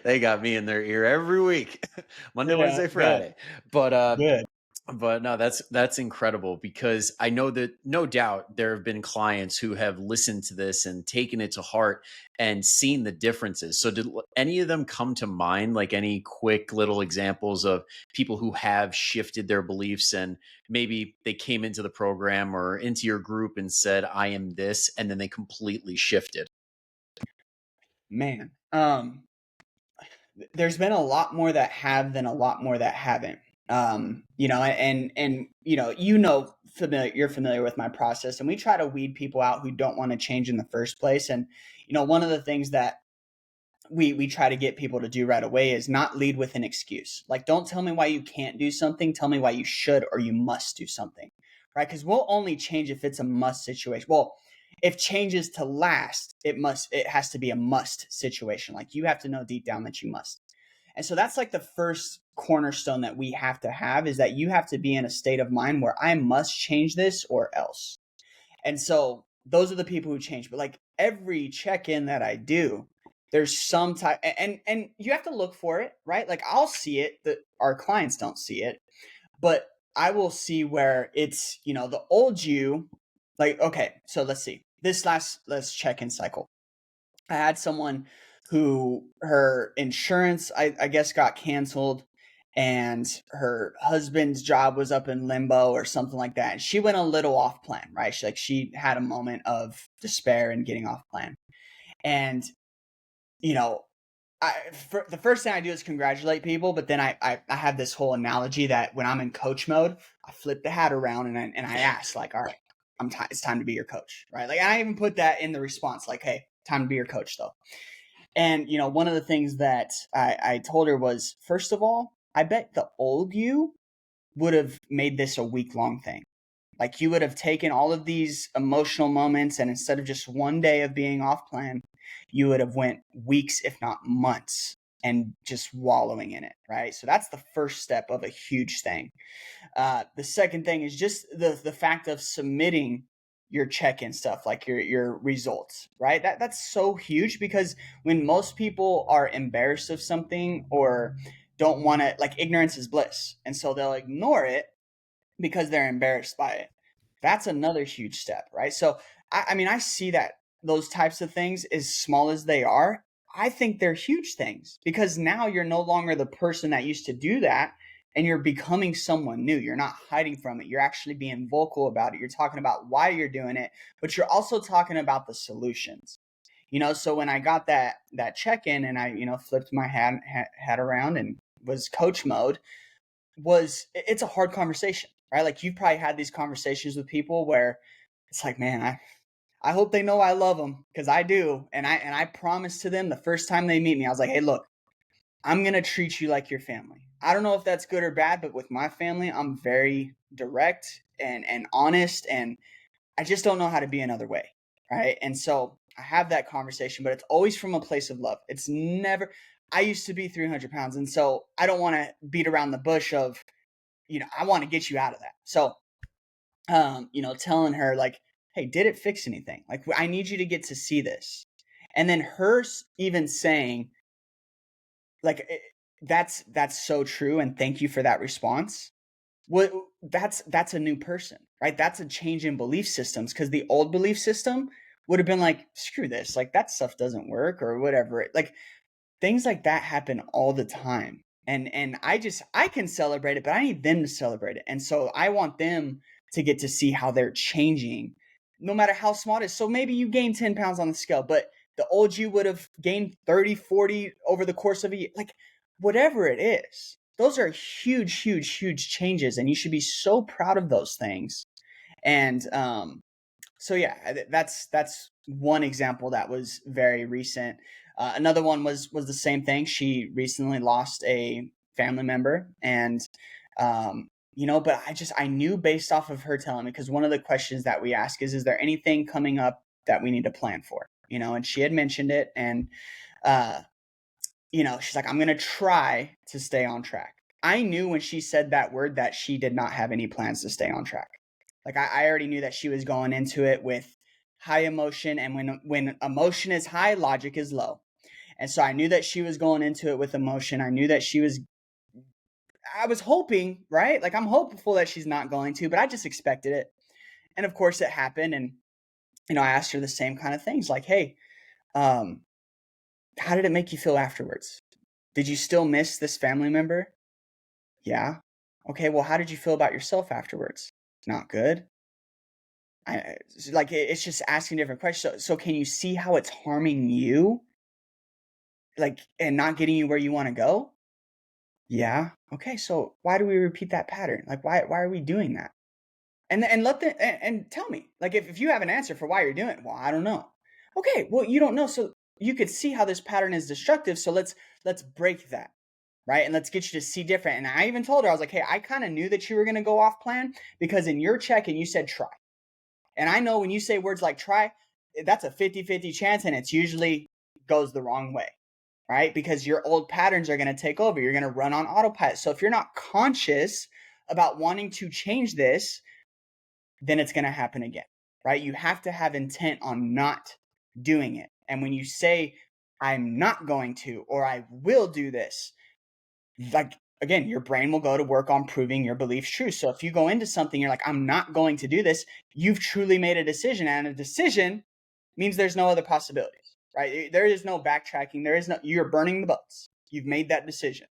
They got me in their ear every week, Monday, Yeah, Wednesday, good, Friday. But good. But no, that's incredible, because I know that no doubt there have been clients who have listened to this and taken it to heart and seen the differences. So did any of them come to mind, like any quick little examples of people who have shifted their beliefs, and maybe they came into the program or into your group and said, I am this, and then they completely shifted? Man, there's been a lot more that have than a lot more that haven't. And you're familiar with my process, and we try to weed people out who don't want to change in the first place. And one of the things that we try to get people to do right away is not lead with an excuse. Like, don't tell me why you can't do something. Tell me why you should or you must do something, right? Because we'll only change if it's a must situation. Well, if change is to last, it has to be a must situation. Like, you have to know deep down that you must. And so that's like the first cornerstone that we have to have, is that you have to be in a state of mind where I must change this or else. And so those are the people who change. But like every check-in that I do, there's some type, and you have to look for it, right? Like, I'll see it, that our clients don't see it, but I will see where it's, the old you. Like, okay, so let's see. Let's check-in cycle. I had someone who, her insurance, I guess, got canceled, and her husband's job was up in limbo or something like that. And she went a little off plan, right? She had a moment of despair and getting off plan. And, you know, the first thing I do is congratulate people, but then I have this whole analogy that when I'm in coach mode, I flip the hat around and I ask, like, all right, it's time to be your coach, right? Like, I even put that in the response, like, hey, time to be your coach though. And, one of the things that I told her was, first of all, I bet the old you would have made this a week-long thing. Like, you would have taken all of these emotional moments, and instead of just one day of being off plan, you would have went weeks, if not months, and just wallowing in it, right? So that's the first step of a huge thing. The second thing is just the fact of submitting your check-in stuff, like your results, right? That's so huge, because when most people are embarrassed of something or don't want to, like, ignorance is bliss, and so they'll ignore it because they're embarrassed by it. That's another huge step, right? So I mean, I see that those types of things, as small as they are, I think they're huge things, because now you're no longer the person that used to do that, and you're becoming someone new. You're not hiding from it. You're actually being vocal about it. You're talking about why you're doing it, but you're also talking about the solutions. So when I got that check-in, and I, flipped my hat around and was coach mode, it's a hard conversation, right? Like, you've probably had these conversations with people where it's like, man, I hope they know I love them, because I do. And I promised to them the first time they meet me, I was like, hey, look, I'm going to treat you like your family. I don't know if that's good or bad, but with my family, I'm very direct and honest, and I just don't know how to be another way, right? And so I have that conversation, but it's always from a place of love. It's never, I used to be 300 pounds, and so I don't want to beat around the bush of, I want to get you out of that. So, telling her, like, hey, did it fix anything? Like, I need you to get to see this. And then her even saying, like, that's so true, and thank you for that response. What that's a new person, right? That's a change in belief systems, because the old belief system would have been like, screw this, like, that stuff doesn't work or whatever. Like, things like that happen all the time. And I can celebrate it, but I need them to celebrate it. And so I want them to get to see how they're changing, no matter how small it is. So maybe you gain 10 pounds on the scale, but the old you would have gained 30, 40 over the course of a year. Like, whatever it is, those are huge, huge, huge changes. And you should be so proud of those things. And so yeah, that's one example that was very recent. Another one was the same thing. She recently lost a family member, and but I knew based off of her telling me, because one of the questions that we ask is there anything coming up that we need to plan for? And she had mentioned it, and uh, she's like, I'm gonna try to stay on track. I knew when she said that word that she did not have any plans to stay on track. Like, I already knew that she was going into it with high emotion, and when emotion is high, logic is low. And so I knew that she was going into it with emotion. I knew that she was I was hoping, right? Like I'm hopeful that she's not going to, but I just expected it. And of course it happened. And, I asked her the same kind of things like, hey, um, how did it make you feel afterwards? Did you still miss this family member? Yeah. Okay. Well, how did you feel about yourself afterwards? Not good. It's just asking different questions. So can you see how it's harming you? Like, and not getting you where you want to go? Yeah. Okay. So why do we repeat that pattern? Like, why are we doing that? And let the and tell me, like, if you have an answer for why you're doing it, well, I don't know. Okay, well, you don't know, so you could see how this pattern is destructive. So let's break that, right? And let's get you to see different. And I even told her, I was like, hey, I kind of knew that you were gonna go off plan because in your check-in you said try. And I know when you say words like try, that's a 50-50 chance, and it's usually goes the wrong way, right? Because your old patterns are gonna take over. You're gonna run on autopilot. So if you're not conscious about wanting to change this, then it's going to happen again, right? You have to have intent on not doing it. And when you say, I'm not going to, or I will do this, like, again, your brain will go to work on proving your beliefs true. So if you go into something, you're like, I'm not going to do this, you've truly made a decision. And a decision means there's no other possibilities, right? There is no backtracking. You're burning the boats. You've made that decision.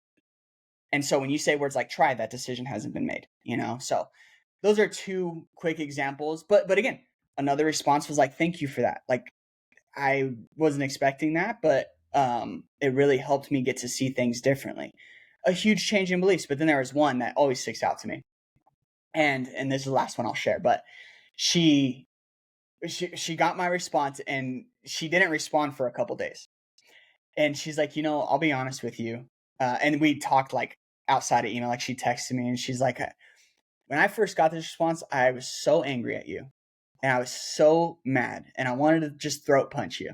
And so when you say words like try, that decision hasn't been made, So those are two quick examples. But again, another response was like, thank you for that. Like I wasn't expecting that, but it really helped me get to see things differently. A huge change in beliefs. But then there was one that always sticks out to me. And this is the last one I'll share, but she got my response and she didn't respond for a couple days. And she's like, I'll be honest with you. And we talked like outside of email, like she texted me and she's like, when I first got this response, I was so angry at you and I was so mad and I wanted to just throat punch you.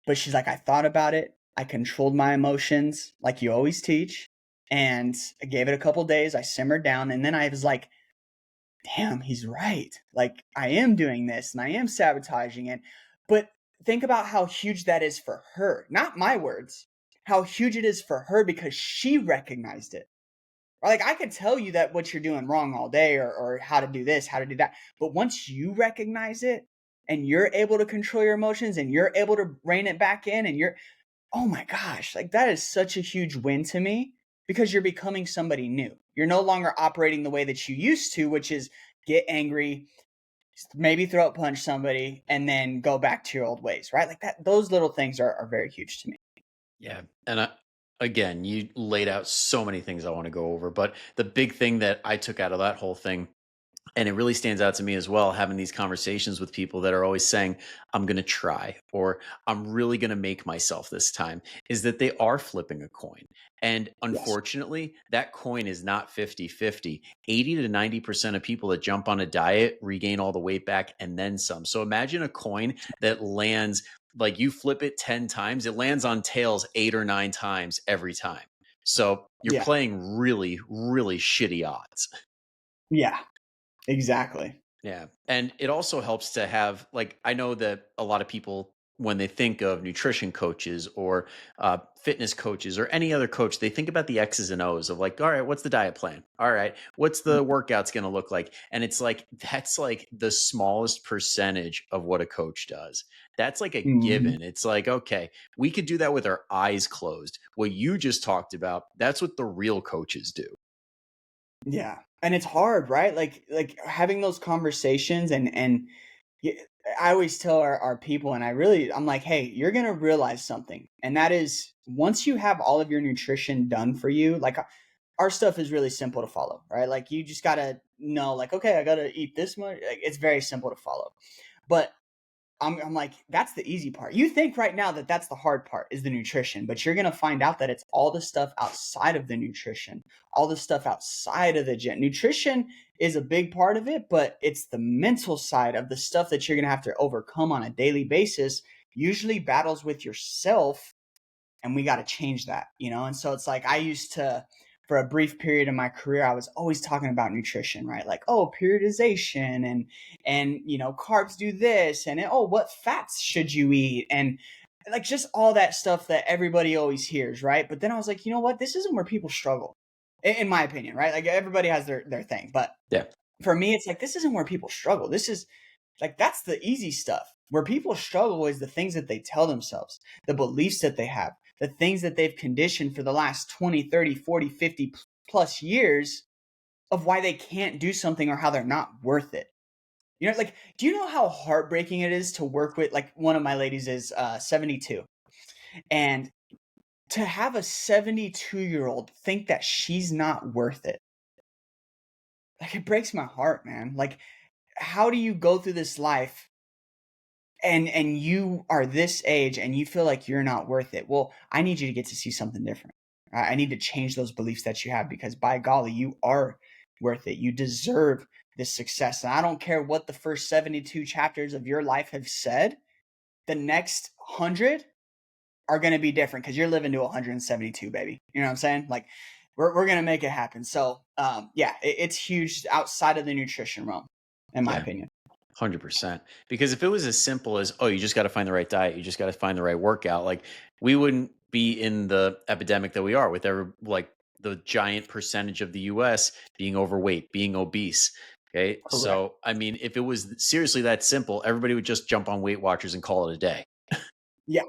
But she's like, I thought about it. I controlled my emotions like you always teach. And I gave it a couple days. I simmered down. And then I was like, damn, he's right. Like I am doing this and I am sabotaging it. But think about how huge that is for her, not my words, how huge it is for her because she recognized it. Like I could tell you that what you're doing wrong all day or how to do this, how to do that. But once you recognize it and you're able to control your emotions and you're able to rein it back in and oh my gosh, like that is such a huge win to me because you're becoming somebody new. You're no longer operating the way that you used to, which is get angry, maybe throat punch somebody and then go back to your old ways, right? Like that, those little things are very huge to me. Yeah. And again, you laid out so many things I want to go over, but the big thing that I took out of that whole thing, and it really stands out to me as well, having these conversations with people that are always saying, I'm going to try, or I'm really going to make myself this time, is that they are flipping a coin. And Yes. unfortunately, that coin is not 50-50. 80 to 90% of people that jump on a diet regain all the weight back and then some. So imagine a coin that lands, like you flip it 10 times, it lands on tails 8 or 9 times every time. So you're Yeah. playing really, really shitty odds. Yeah. Exactly. Yeah. And it also helps to have, like, I know that a lot of people, when they think of nutrition coaches or fitness coaches or any other coach, they think about the X's and O's of like, all right, what's the diet plan? All right, what's the workouts going to look like? And it's like, that's like the smallest percentage of what a coach does. That's like a Mhm. given. It's like, okay, we could do that with our eyes closed. What you just talked about, that's what the real coaches do. Yeah. And it's hard, right? Like having those conversations and y- I always tell our people and I'm like, hey, you're going to realize something. And that is once you have all of your nutrition done for you, like our stuff is really simple to follow, right? Like you just got to know like, okay, I got to eat this much. Like, it's very simple to follow. But I'm like, that's the easy part. You think right now that that's the hard part is the nutrition, but you're going to find out that it's all the stuff outside of the nutrition, all the stuff outside of the gym. Nutrition is a big part of it, but it's the mental side of the stuff that you're going to have to overcome on a daily basis, usually battles with yourself, and we got to change that. And so it's like I used to, for a brief period in my career, I was always talking about nutrition, right? Like, oh, periodization and carbs do this and oh, what fats should you eat? And like just all that stuff that everybody always hears, right? But then I was like, you know what? This isn't where people struggle. in my opinion, right? Like everybody has their thing, but Yeah. for me, it's like, this isn't where people struggle. This is like, that's the easy stuff. Where people struggle is the things that they tell themselves, the beliefs that they have, the things that they've conditioned for the last 20, 30, 40, 50 plus years of why they can't do something or how they're not worth it. You know, like, do you know how heartbreaking it is to work with, like, one of my ladies is 72, and to have a 72-year-old think that she's not worth it, like, it breaks my heart, man. Like, how do you go through this life and you are this age and you feel like you're not worth it? Well, I need you to get to see something different. I need to change those beliefs that you have, because by golly, you are worth it. You deserve this success. And I don't care what the first 72 chapters of your life have said, the next 100 are going to be different because you're living to 172, baby. You know what I'm saying? Like, we're going to make it happen. So, yeah, it's huge outside of the nutrition realm, in my Yeah. opinion. 100%. Because if it was as simple as, oh, you just got to find the right diet, you just got to find the right workout, like we wouldn't be in the epidemic that we are with like the giant percentage of the US being overweight, being obese. Okay. Correct. So, I mean, if it was seriously that simple, everybody would just jump on Weight Watchers and call it a day. Yeah.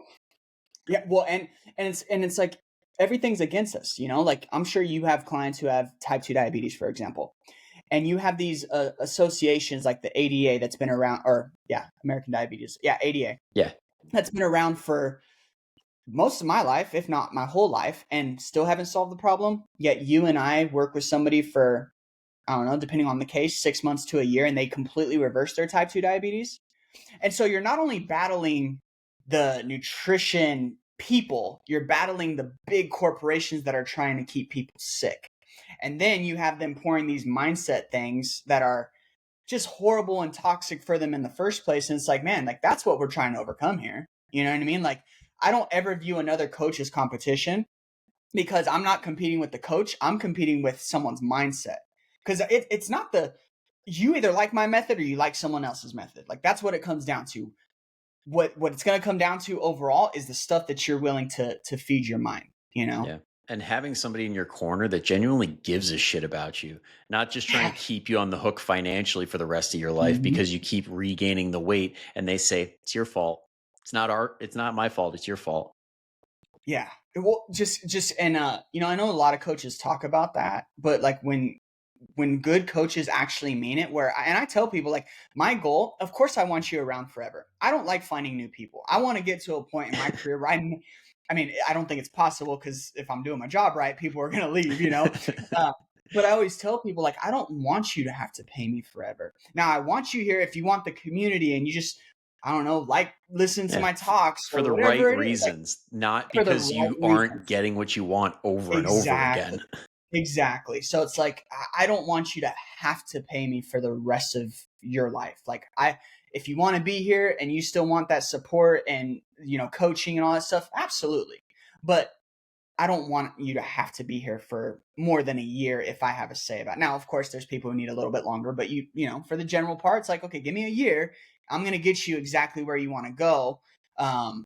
Yeah. Well, and it's like everything's against us, you know, like I'm sure you have clients who have type 2 diabetes, for example, and you have these associations like the ADA that's been around, or yeah, American Diabetes. Yeah. ADA Yeah. that's been around for most of my life, if not my whole life, and still haven't solved the problem. Yet you and I work with somebody for, I don't know, depending on the case, 6 months to a year, and they completely reverse their type 2 diabetes. And so you're not only battling the nutrition people, you're battling the big corporations that are trying to keep people sick. And then you have them pouring these mindset things that are just horrible and toxic for them in the first place. And it's like, man, like that's what we're trying to overcome here. You know what I mean? Like, I don't ever view another coach as competition, because I'm not competing with the coach. I'm competing with someone's mindset. Because it's not you either like my method or you like someone else's method. Like, that's what it comes down to. What it's going to come down to overall is the stuff that you're willing to feed your mind, you know? Yeah. And having somebody in your corner that genuinely gives a shit about you, not just trying Yeah. to keep you on the hook financially for the rest of your life Mhm. because you keep regaining the weight and they say, it's your fault. It's not my fault. It's your fault. Yeah. Well, just and you know, I know a lot of coaches talk about that, but like when good coaches actually mean it, and I tell people, like, my goal, of course I want you around forever. I don't like finding new people. I want to get to a point in my career where I mean, I don't think it's possible, because if I'm doing my job right, people are going to leave, you know? Uh, but I always tell people, like, I don't want you to have to pay me forever. Now, I want you here if you want the community and you just, I don't know, like, listen to Yeah. my talks For or the right whatever it is, like, reasons, not for the because right you aren't reasons. getting what you want over and over Exactly. again. Exactly. So it's like, I don't want you to have to pay me for the rest of your life. Like, if you want to be here and you still want that support and, you know, coaching and all that stuff, absolutely. But I don't want you to have to be here for more than a year if I have a say about it. Now, of course, there's people who need a little bit longer, but you know, for the general part, it's like, okay, give me a year. I'm going to get you exactly where you want to go. Um,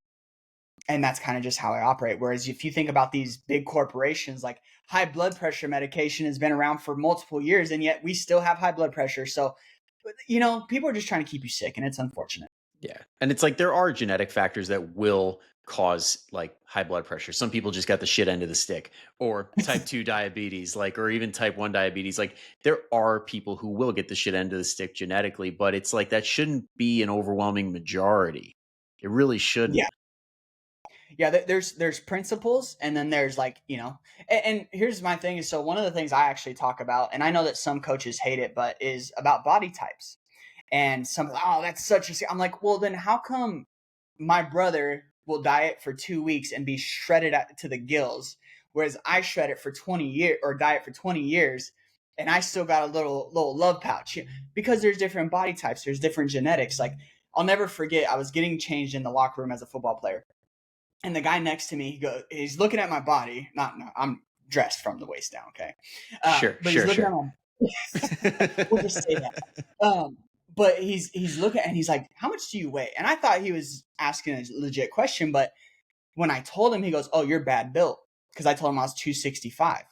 and that's kind of just how I operate. Whereas if you think about these big corporations, like, high blood pressure medication has been around for multiple years, and yet we still have high blood pressure. So, you know, people are just trying to keep you sick, and it's unfortunate. Yeah. And it's like there are genetic factors that will cause like high blood pressure. Some people just got the shit end of the stick, or type 2 diabetes, like, or even type 1 diabetes. Like, there are people who will get the shit end of the stick genetically, but it's like that shouldn't be an overwhelming majority. It really Yeah. shouldn't. Yeah, there's principles, and then there's, like, you know, and here's my thing is, so one of the things I actually talk about, and I know that some coaches hate it, but is about body types. And some, oh, that's such a, I'm like, well, then how come my brother will diet for 2 weeks and be shredded to the gills, whereas I shred it for 20 years, or diet for 20 years, and I still got a little love pouch? Because there's different body types, there's different genetics. Like, I'll never forget, I was getting changed in the locker room as a football player, and the guy next to me, he's looking at my body. Not, no, I'm dressed from the waist down, okay, Sure, but he's sure, looking at sure. my. We'll just say that. But he's looking and he's like, "How much do you weigh?" And I thought he was asking a legit question, but when I told him, he goes, "Oh, you're bad built," because I told him I was 265,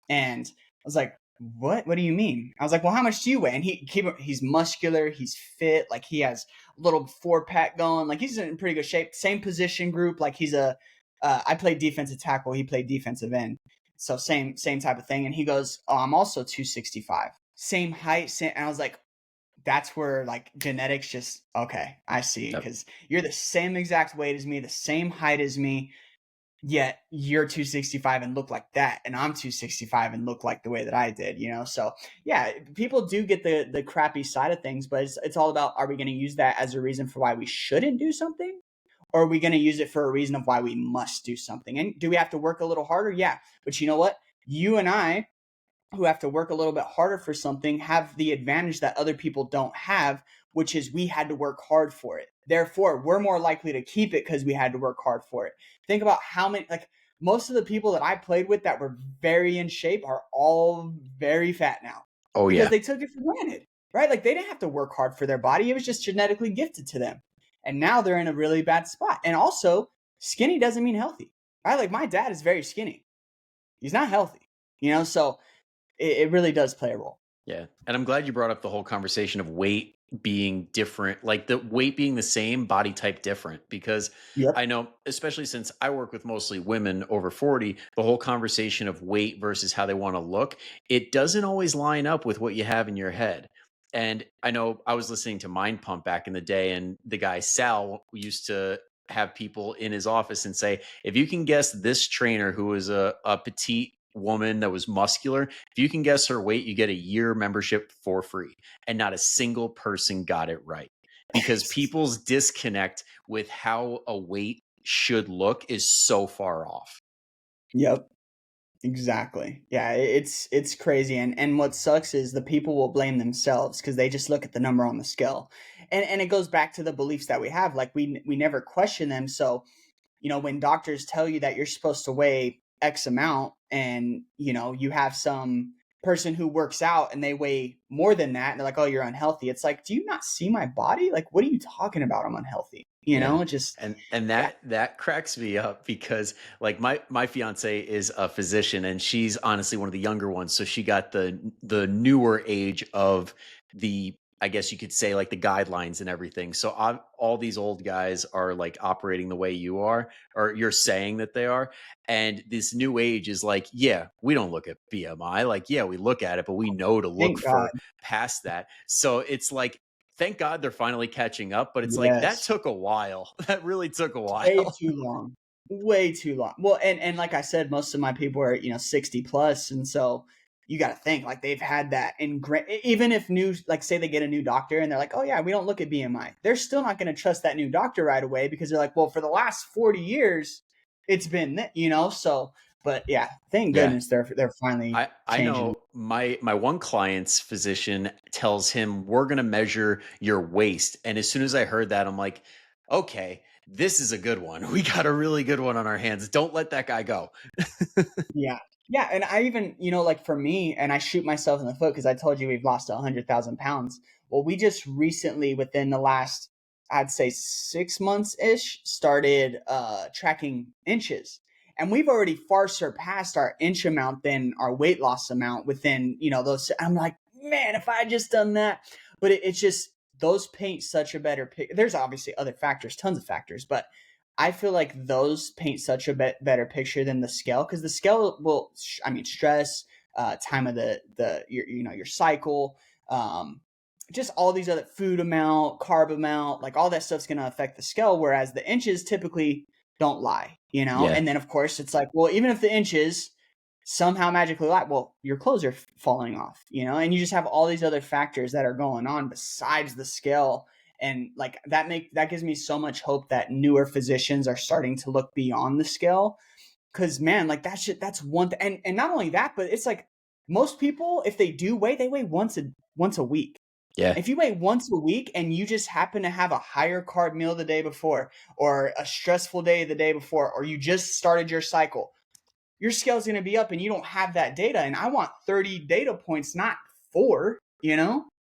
and was like, what do you mean? I was like, well, how much do you weigh? And he's muscular, he's fit, like he has a little 4-pack going, like he's in pretty good shape. Same position group, like I played defensive tackle, he played defensive end, so same type of thing. And he goes, oh, I'm also 265, same height, and I was like, that's where like genetics just okay, I see, Yep. because you're the same exact weight as me, the same height as me, yet you're 265 and look like that, and I'm 265 and look like the way that I did, so yeah, people do get the crappy side of things, but it's all about, are we going to use that as a reason for why we shouldn't do something, or are we going to use it for a reason of why we must do something? And do we have to work a little harder? Yeah, but you know what, you and I, who have to work a little bit harder for something, have the advantage that other people don't have, which is we had to work hard for it. Therefore, we're more likely to keep it because we had to work hard for it. Think about how many, like most of the people that I played with that were very in shape are all very fat now Oh because yeah. they took it for granted, right? Like they didn't have to work hard for their body. It was just genetically gifted to them. And now they're in a really bad spot. And also, skinny doesn't mean healthy, right? Like my dad is very skinny. He's not healthy, so it really does play a role. Yeah. And I'm glad you brought up the whole conversation of weight being different, like the weight being the same, body type different. Because Yep. I know, especially since I work with mostly women over 40, the whole conversation of weight versus how they want to look, it doesn't always line up with what you have in your head. And I know I was listening to Mind Pump back in the day, and the guy Sal used to have people in his office and say, if you can guess this trainer who was a petite woman that was muscular, if you can guess her weight, you get a year membership for free. And not a single person got it right, because people's disconnect with how a weight should look is so far off. Yep. Exactly. Yeah, it's crazy, and what sucks is the people will blame themselves because they just look at the number on the scale, and it goes back to the beliefs that we have. Like we never question them. So when doctors tell you that you're supposed to weigh X amount, and you have some person who works out and they weigh more than that, and they're like, oh, you're unhealthy. It's like, do you not see my body? Like, what are you talking about? I'm unhealthy. Yeah. Just And yeah. that cracks me up, because like my fiance is a physician, and she's honestly one of the younger ones, so she got the newer age of the, I guess you could say, like the guidelines and everything. So all these old guys are like operating the way you are, or you're saying that they are. And this new age is like, yeah, we don't look at BMI. Like, yeah, we look at it, but we know to look Thank God. for past that. So it's like, thank God they're finally catching up, but it's like that Yes. took a while. That really took a Way while. too long. Way too long. Well, and like I said, most of my people are, 60 plus. And so you got to think like they've had that even if new, like say they get a new doctor and they're like, oh yeah, we don't look at BMI. They're still not going to trust that new doctor right away because they're like, well, for the last 40 years, it's been, so, but yeah, thank Yeah. goodness they're finally I changing. know my one client's physician tells him, we're going to measure your waist. And as soon as I heard that, I'm like, okay, this is a good one. We got a really good one on our hands. Don't let that guy go. Yeah. Yeah. And I even, like for me, and I shoot myself in the foot because I told you we've lost 100,000 pounds. Well, we just recently, within the last, I'd say 6 months ish, started tracking inches. And we've already far surpassed our inch amount than our weight loss amount within, those. I'm like, man, if I had just done that. But it's just, those paint such a better picture. There's obviously other factors, tons of factors, but I feel like those paint such a better picture than the scale, because the scale will, stress, time of your cycle, um, just all these other food amount, carb amount, like all that stuff's going to affect the scale. Whereas the inches typically don't lie, Yeah. and then of course it's like, well, even if the inches somehow magically lie, well, your clothes are falling off, and you just have all these other factors that are going on besides the scale. And like that gives me so much hope that newer physicians are starting to look beyond the scale, because man, like that's one and not only that, but it's like most people, if they do weigh, they weigh once a week. Yeah. If you weigh once a week and you just happen to have a higher carb meal the day before, or a stressful day the day before, or you just started your cycle, your scale's going to be up and you don't have that data. And I want 30 data points, not 4.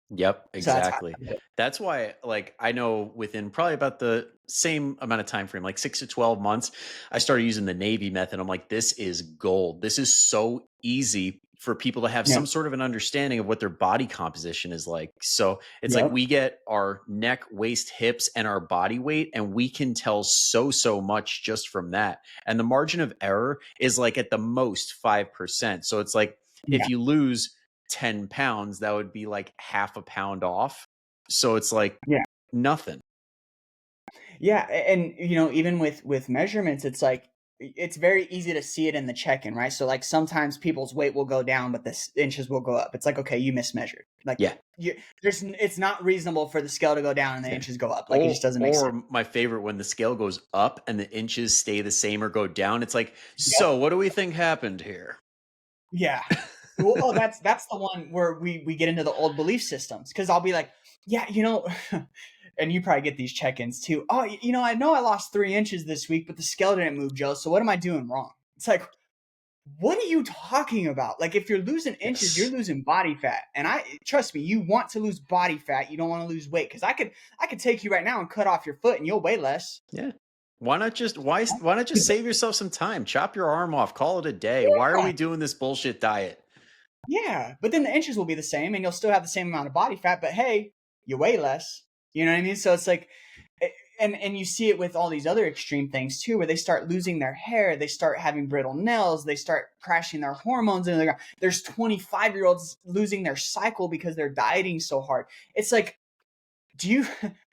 Yep, So that's how exactly. I do it. That's why, like, I know within probably about the same amount of time frame, like 6 to 12 months, I started using the Navy method. I'm like, this is gold. This is so easy. for people to have Yeah. some sort of an understanding of what their body composition is like. So it's like Yep. we get our neck, waist, hips, and our body weight, and we can tell so much just from that. And the margin of error is like at the most 5%. So it's like if Yeah. you lose 10 pounds, that would be like half a pound off. So it's like Yeah. nothing. Yeah, and even with measurements, it's like it's very easy to see it in the check-in, right? So like sometimes people's weight will go down, but the inches will go up. It's like, okay, you mismeasured. Like Yeah. it's not reasonable for the scale to go down and the Yeah. inches go up. Like it just Or doesn't make sense. or my favorite, when the scale goes up and the inches stay the same or go down. It's like, Yep. so what do we think happened here? Yeah. Well, oh, that's the one where we get into the old belief systems because I'll be like, yeah, and you probably get these check-ins too. Oh, I know I lost 3 inches this week, but the scale didn't move, Joe. So what am I doing wrong? It's like, what are you talking about? Like, if you're losing inches, you're Yes. losing body fat, and I trust me, you want to lose body fat. You don't want to lose weight because I could take you right now and cut off your foot, and you'll weigh less. Yeah. Why not just save yourself some time? Chop your arm off, call it a day. Why are Yeah. we doing this bullshit diet? Yeah, but then the inches will be the same, and you'll still have the same amount of body fat. But hey, you weigh less. You know what I mean? So it's like, and you see it with all these other extreme things too, where they start losing their hair, they start having brittle nails, they start crashing their hormones, and there's 25-year-olds losing their cycle because they're dieting so hard. It's like,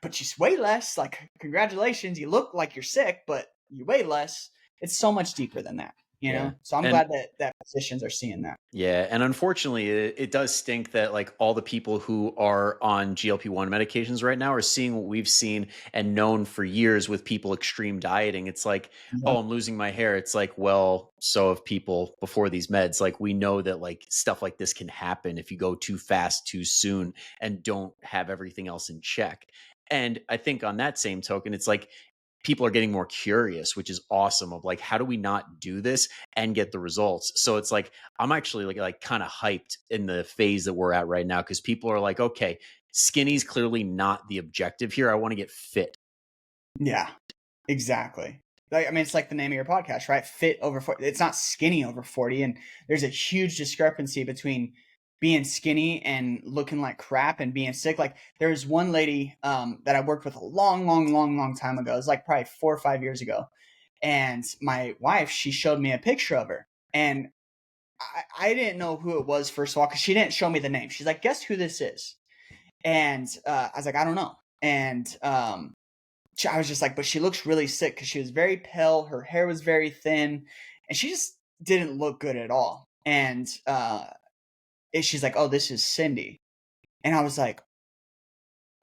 but you weigh less. Like, congratulations, you look like you're sick, but you weigh less. It's so much deeper than that. Yeah. So I'm And glad that physicians are seeing that. yeah, and unfortunately, it does stink that like all the people who are on GLP-1 medications right now are seeing what we've seen and known for years with people extreme dieting. It's like, oh, Yep. I'm losing my hair. It's like, well, so have people before these meds. Like we know that like stuff like this can happen if you go too fast too soon and don't have everything else in check. And I think on that same token, it's like people are getting more curious, which is awesome, of like, how do we not do this and get the results? So it's like I'm actually like kind of hyped in the phase that we're at right now because people are like, okay, skinny's clearly not the objective here. I want to get fit. Yeah, exactly. Like, I mean, it's like the name of your podcast, right? Fit over 40. It's not skinny over 40. And there's a huge discrepancy between being skinny and looking like crap and being sick. Like, there's one lady that I worked with a long time ago. It was like probably 4 or 5 years ago. And my wife, she showed me a picture of her. And I didn't know who it was, first of all, because she didn't show me the name. She's like, guess who this is? And I was like, I don't know. And I was just like, but she looks really sick because she was very pale. Her hair was very thin, and she just didn't look good at all. And she's like, oh, this is Cindy. And I was like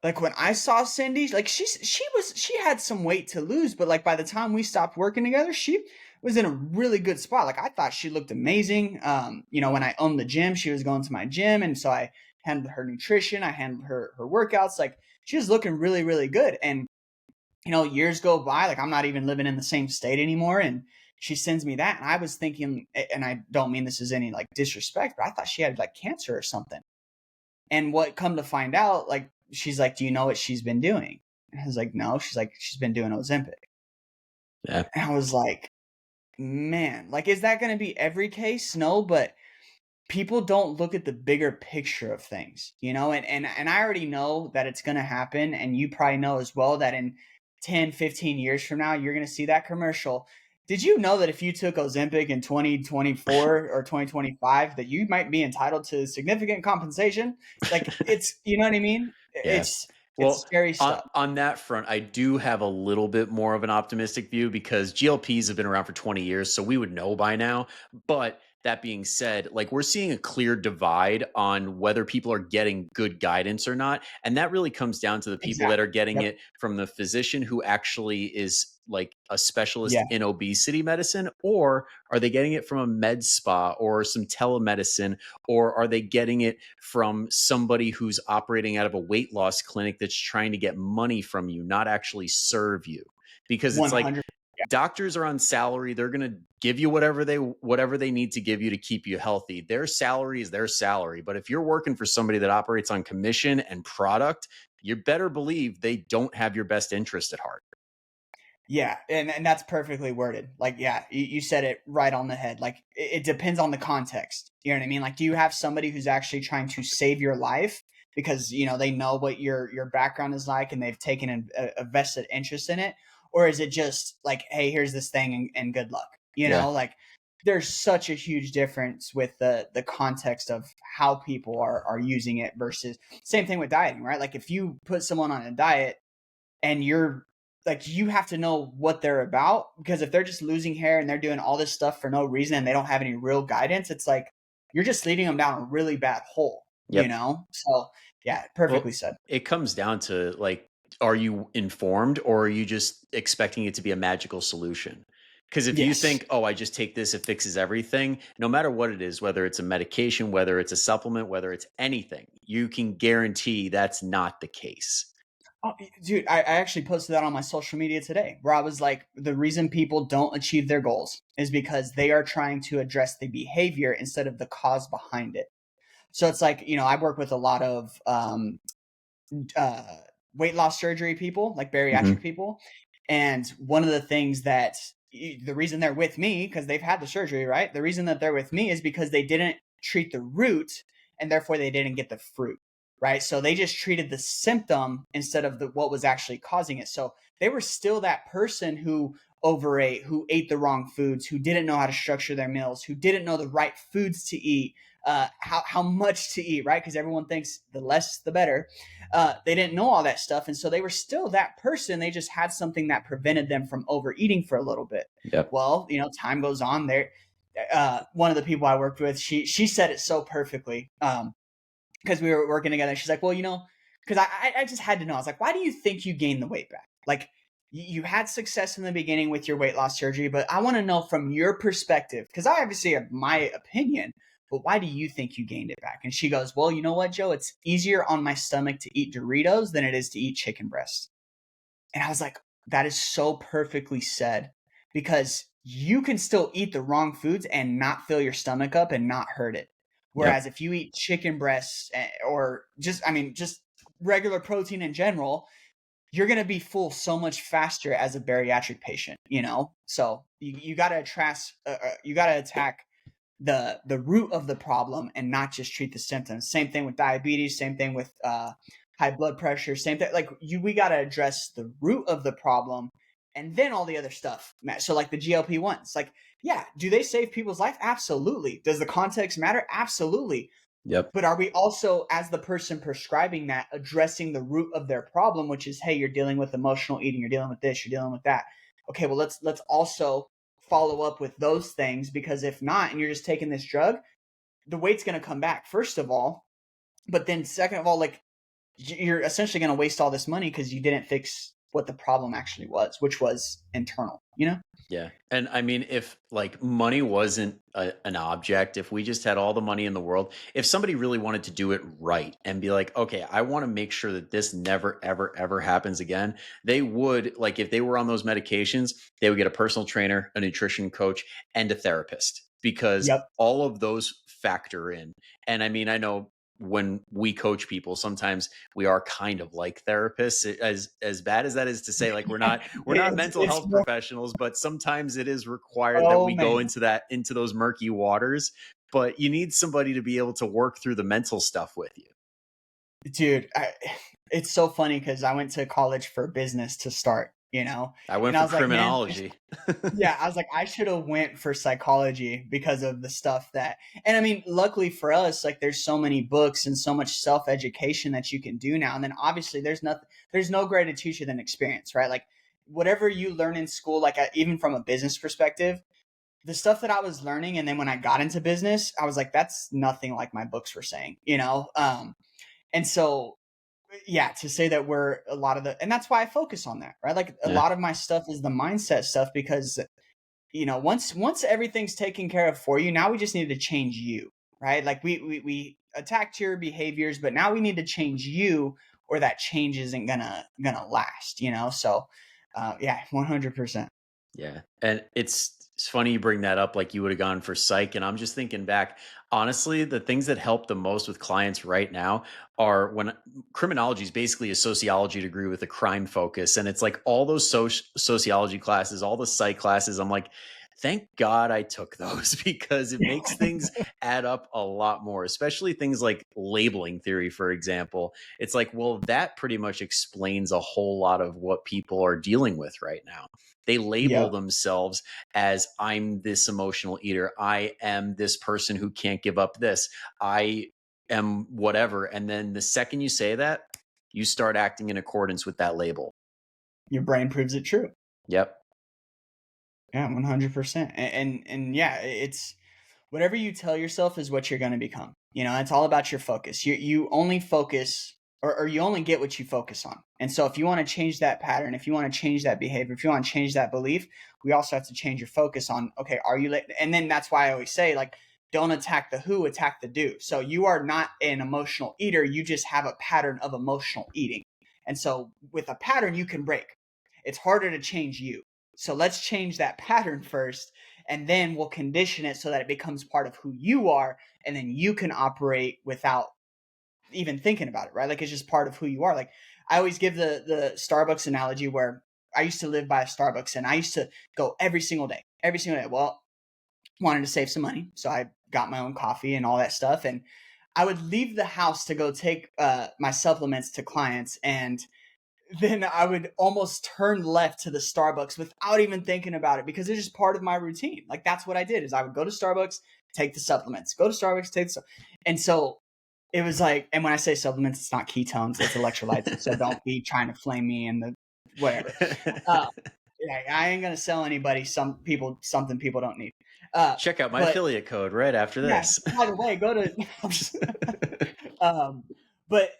when I saw Cindy, like she had some weight to lose, but like by the time we stopped working together, she was in a really good spot. Like I thought she looked amazing. When I owned the gym, she was going to my gym, and so I handled her nutrition, I handled her workouts. Like she was looking really, really good. And years go by, like I'm not even living in the same state anymore, and she sends me that, and I was thinking, and I don't mean this as any like disrespect, but I thought she had like cancer or something. And what come to find out, like she's like, do you know what she's been doing? And I was like, no. She's like, she's been doing Ozempic. Yeah. And I was like, man, like, is that going to be every case? No, but people don't look at the bigger picture of things, and I already know that it's going to happen. And you probably know as well that in 10, 15 years from now, you're going to see that commercial. Did you know that if you took Ozempic in 2024 or 2025, that you might be entitled to significant compensation? Like you know what I mean? Yeah. It's Well, scary on, stuff. on that front, I do have a little bit more of an optimistic view because GLPs have been around for 20 years, so we would know by now. But that being said, like we're seeing a clear divide on whether people are getting good guidance or not. And that really comes down to the people that are Exactly. getting Yep. it from the physician who actually is like a specialist Yeah. in obesity medicine, or are they getting it from a med spa or some telemedicine, or are they getting it from somebody who's operating out of a weight loss clinic that's trying to get money from you, not actually serve you? Because it's like 100. doctors are on salary. They're going to give you whatever they need to give you to keep you healthy. Their salary is their salary. But if you're working for somebody that operates on commission and product, you better believe they don't have your best interest at heart. Yeah, and that's perfectly worded. Like, yeah, you said it right on the head. Like, it depends on the context. You know what I mean? Like, do you have somebody who's actually trying to save your life because they know what your background is like and they've taken a vested interest in it, or is it just like, hey, here's this thing and good luck? Yeah. Like there's such a huge difference with the context of how people are using it versus same thing with dieting, right? Like if you put someone on a diet and you're like you have to know what they're about because if they're just losing hair and they're doing all this stuff for no reason and they don't have any real guidance, it's like you're just leading them down a really bad hole, Yep. So yeah, perfectly Well, said. it comes down to like, are you informed or are you just expecting it to be a magical solution? Because if you Yes. think, oh, I just take this, it fixes everything, no matter what it is, whether it's a medication, whether it's a supplement, whether it's anything, you can guarantee that's not the case. Oh, dude, I actually posted that on my social media today where I was like, the reason people don't achieve their goals is because they are trying to address the behavior instead of the cause behind it. So it's like, I work with a lot of uh, weight loss surgery people, like bariatric Hmm. people. And one of the things that the reason they're with me, because they've had the surgery, right? The reason that they're with me is because they didn't treat the root and therefore they didn't get the fruit, right? So they just treated the symptom instead of what was actually causing it. So they were still that person who overate, who ate the wrong foods, who didn't know how to structure their meals, who didn't know the right foods to eat, how much to eat, right? Because everyone thinks the less the better. They didn't know all that stuff, and so they were still that person. They just had something that prevented them from overeating for a little bit. Yep. Well, time goes on. There, one of the people I worked with, she said it so perfectly. Because we were working together. She's like, well, because I just had to know. I was like, why do you think you gained the weight back? Like, you had success in the beginning with your weight loss surgery, but I want to know from your perspective, because I obviously have my opinion, but why do you think you gained it back? And she goes, well, you know what, Joe? It's easier on my stomach to eat Doritos than it is to eat chicken breast. And I was like, that is so perfectly said because you can still eat the wrong foods and not fill your stomach up and not hurt it. Yep. Whereas if you eat chicken breasts or just regular protein in general, you're going to be full so much faster as a bariatric patient. So you got to you got to attack the root of the problem and not just treat the symptoms. Same thing with diabetes, same thing with high blood pressure, same thing. Like we got to address the root of the problem and then all the other stuff. So like the GLP-1s, like, yeah, do they save people's life? Absolutely. Does the context matter? Absolutely. Yep. But are we also, as the person prescribing that, addressing the root of their problem, which is, hey, you're dealing with emotional eating, you're dealing with this, you're dealing with that. Okay, well, let's also follow up with those things because if not, and you're just taking this drug, the weight's going to come back first of all, but then second of all, like you're essentially going to waste all this money because you didn't fix what the problem actually was, which was internal. Yeah. And I mean, if like money wasn't an object, if we just had all the money in the world, if somebody really wanted to do it right and be like, okay, I want to make sure that this never, ever, ever happens again, they would, like, if they were on those medications, they would get a personal trainer, a nutrition coach, and a therapist because Yep. all of those factor in. And I mean, I know when we coach people, sometimes we are kind of like therapists, as bad as that is to say, like we're not mental It's health more, professionals, but sometimes it is required that oh we go man. into those murky waters. But you need somebody to be able to work through the mental stuff with you. Dude, it's so funny because I went to college for business to start, I went and I for was like, man, criminology. yeah, I was like, I should have went for psychology because of the stuff and I mean, luckily for us, like there's so many books and so much self-education that you can do now. And then obviously there's no greater teacher than experience, right? Like whatever you learn in school, like even from a business perspective, the stuff that I was learning. And then when I got into business, I was like, that's nothing like my books were saying. And so yeah, to say that we're a lot of and that's why I focus on that, right? Like a Yeah. lot of my stuff is the mindset stuff because once everything's taken care of for you, now we just need to change you, right? Like we attacked your behaviors, but now we need to change you, or that change isn't gonna last. So, yeah, 100%. Yeah. And it's funny you bring that up, like you would have gone for psych. And I'm just thinking back, honestly, the things that help the most with clients right now are when criminology is basically a sociology degree with a crime focus. And it's like all those sociology classes, all the psych classes. I'm like, thank God I took those because it makes things add up a lot more, especially things like labeling theory, for example. It's like, well, that pretty much explains a whole lot of what people are dealing with right now. They label Yep, themselves as I'm this emotional eater. I am this person who can't give up this. I am whatever. And then the second you say that, you start acting in accordance with that label. your brain proves it true. Yep. Yeah, 100%. And yeah, it's whatever you tell yourself is what you're going to become. You know, it's all about your focus. You only focus or you only get what you focus on. And so if you want to change that pattern, if you want to change that behavior, if you want to change that belief, we also have to change your focus on, okay, are you and then that's why I always say, like, don't attack the who, attack the do. So you are not an emotional eater, you just have a pattern of emotional eating. And so with a pattern you can break. It's harder to change you. So let's change that pattern first, and then we'll condition it so that it becomes part of who you are, and then you can operate without even thinking about it, right? Like it's just part of who you are. Like I always give the Starbucks analogy where I used to live by a Starbucks and I used to go every single day, every single day. Well, wanted to save some money, so I got my own coffee and all that stuff, and I would leave the house to go take my supplements to clients, and then I would almost turn left to the Starbucks without even thinking about it because it's just part of my routine. Like that's what I did is I would go to Starbucks, take the supplements, go to Starbucks, take the and so it was like, and when I say supplements, it's not ketones, it's electrolytes. So don't be trying to flame me and the whatever. Uh, yeah, I ain't gonna sell anybody something people don't need. Check out my But affiliate code right after yeah, this. by the way, go to um, but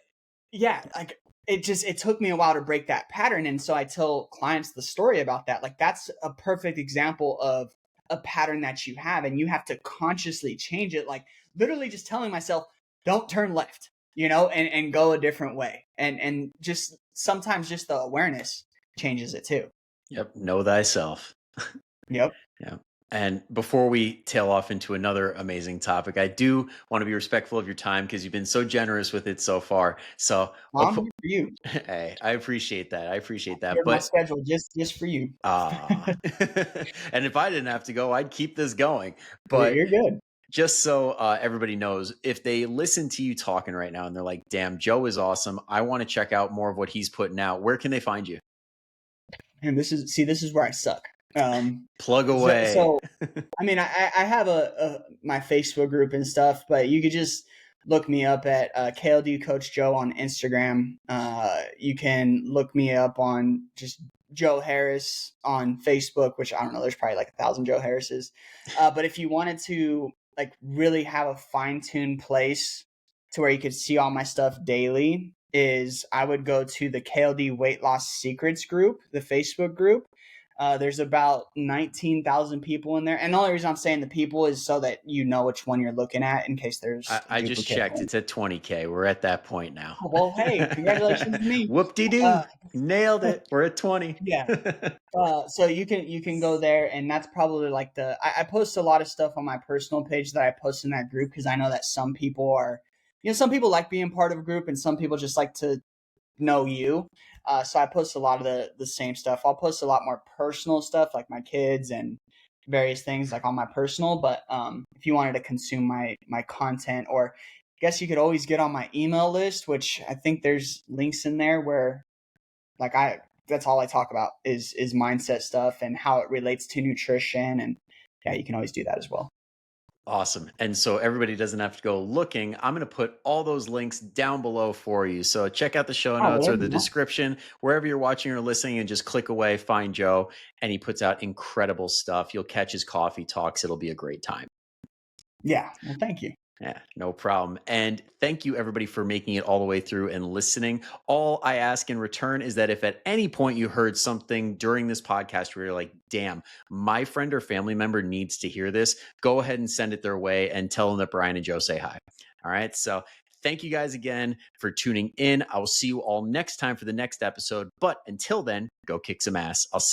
yeah, like it took me a while to break that pattern. And so I tell clients the story about that. Like that's a perfect example of a pattern that you have, and you have to consciously change it. Like literally just telling myself, don't turn left, you know, and go a different way. And just sometimes just the awareness changes it too. Yep. Know thyself. Yep. Yeah. And before we tail off into another amazing topic, I do want to be respectful of your time because you've been so generous with it so far. So I'll I'm put, here for you. hey, I appreciate that. I appreciate that. Here's my But schedule just for you. and if I didn't have to go, I'd keep this going. But You're good. just so everybody knows, if they listen to you talking right now and they're like, damn, Joe is awesome. I want to check out more of what he's putting out. Where can they find you? And this is where I suck. Plug So, away. so I mean, I have my Facebook group and stuff, but you could just look me up at KLD Coach Joe on Instagram. You can look me up on just Joe Harris on Facebook, which I don't know. There's probably like 1,000 Joe Harrises. But if you wanted to like really have a fine tuned place to where you could see all my stuff daily, is I would go to the KLD Weight Loss Secrets group, the Facebook group. There's about 19,000 people in there. And the only reason I'm saying the people is so that you know which one you're looking at in case there's a I just duplicate checked. link. It's at 20K. We're at that point now. Oh, well, hey, congratulations to me. Whoop de Uh, doo. Nailed it. We're at 20. yeah. So you can go there, and that's probably like I post a lot of stuff on my personal page that I post in that group because I know that some people are, some people like being part of a group and some people just like to know you. So I post a lot of the same stuff. I'll post a lot more personal stuff like my kids and various things like on my personal. But if you wanted to consume my content, or I guess you could always get on my email list, which I think there's links in there where like that's all I talk about is mindset stuff and how it relates to nutrition. And yeah, you can always do that as well. Awesome. And so everybody doesn't have to go looking. I'm going to put all those links down below for you. So check out the show Oh, notes or whatever the you want. description, wherever you're watching or listening, and just click away, find Joe, and he puts out incredible stuff. You'll catch his coffee talks. It'll be a great time. Yeah. Well, thank you. Yeah, no problem. And thank you, everybody, for making it all the way through and listening. All I ask in return is that if at any point you heard something during this podcast where you're like, damn, my friend or family member needs to hear this, go ahead and send it their way and tell them that Brian and Joe say hi. All right. So thank you guys again for tuning in. I will see you all next time for the next episode. But until then, go kick some ass. I'll see you.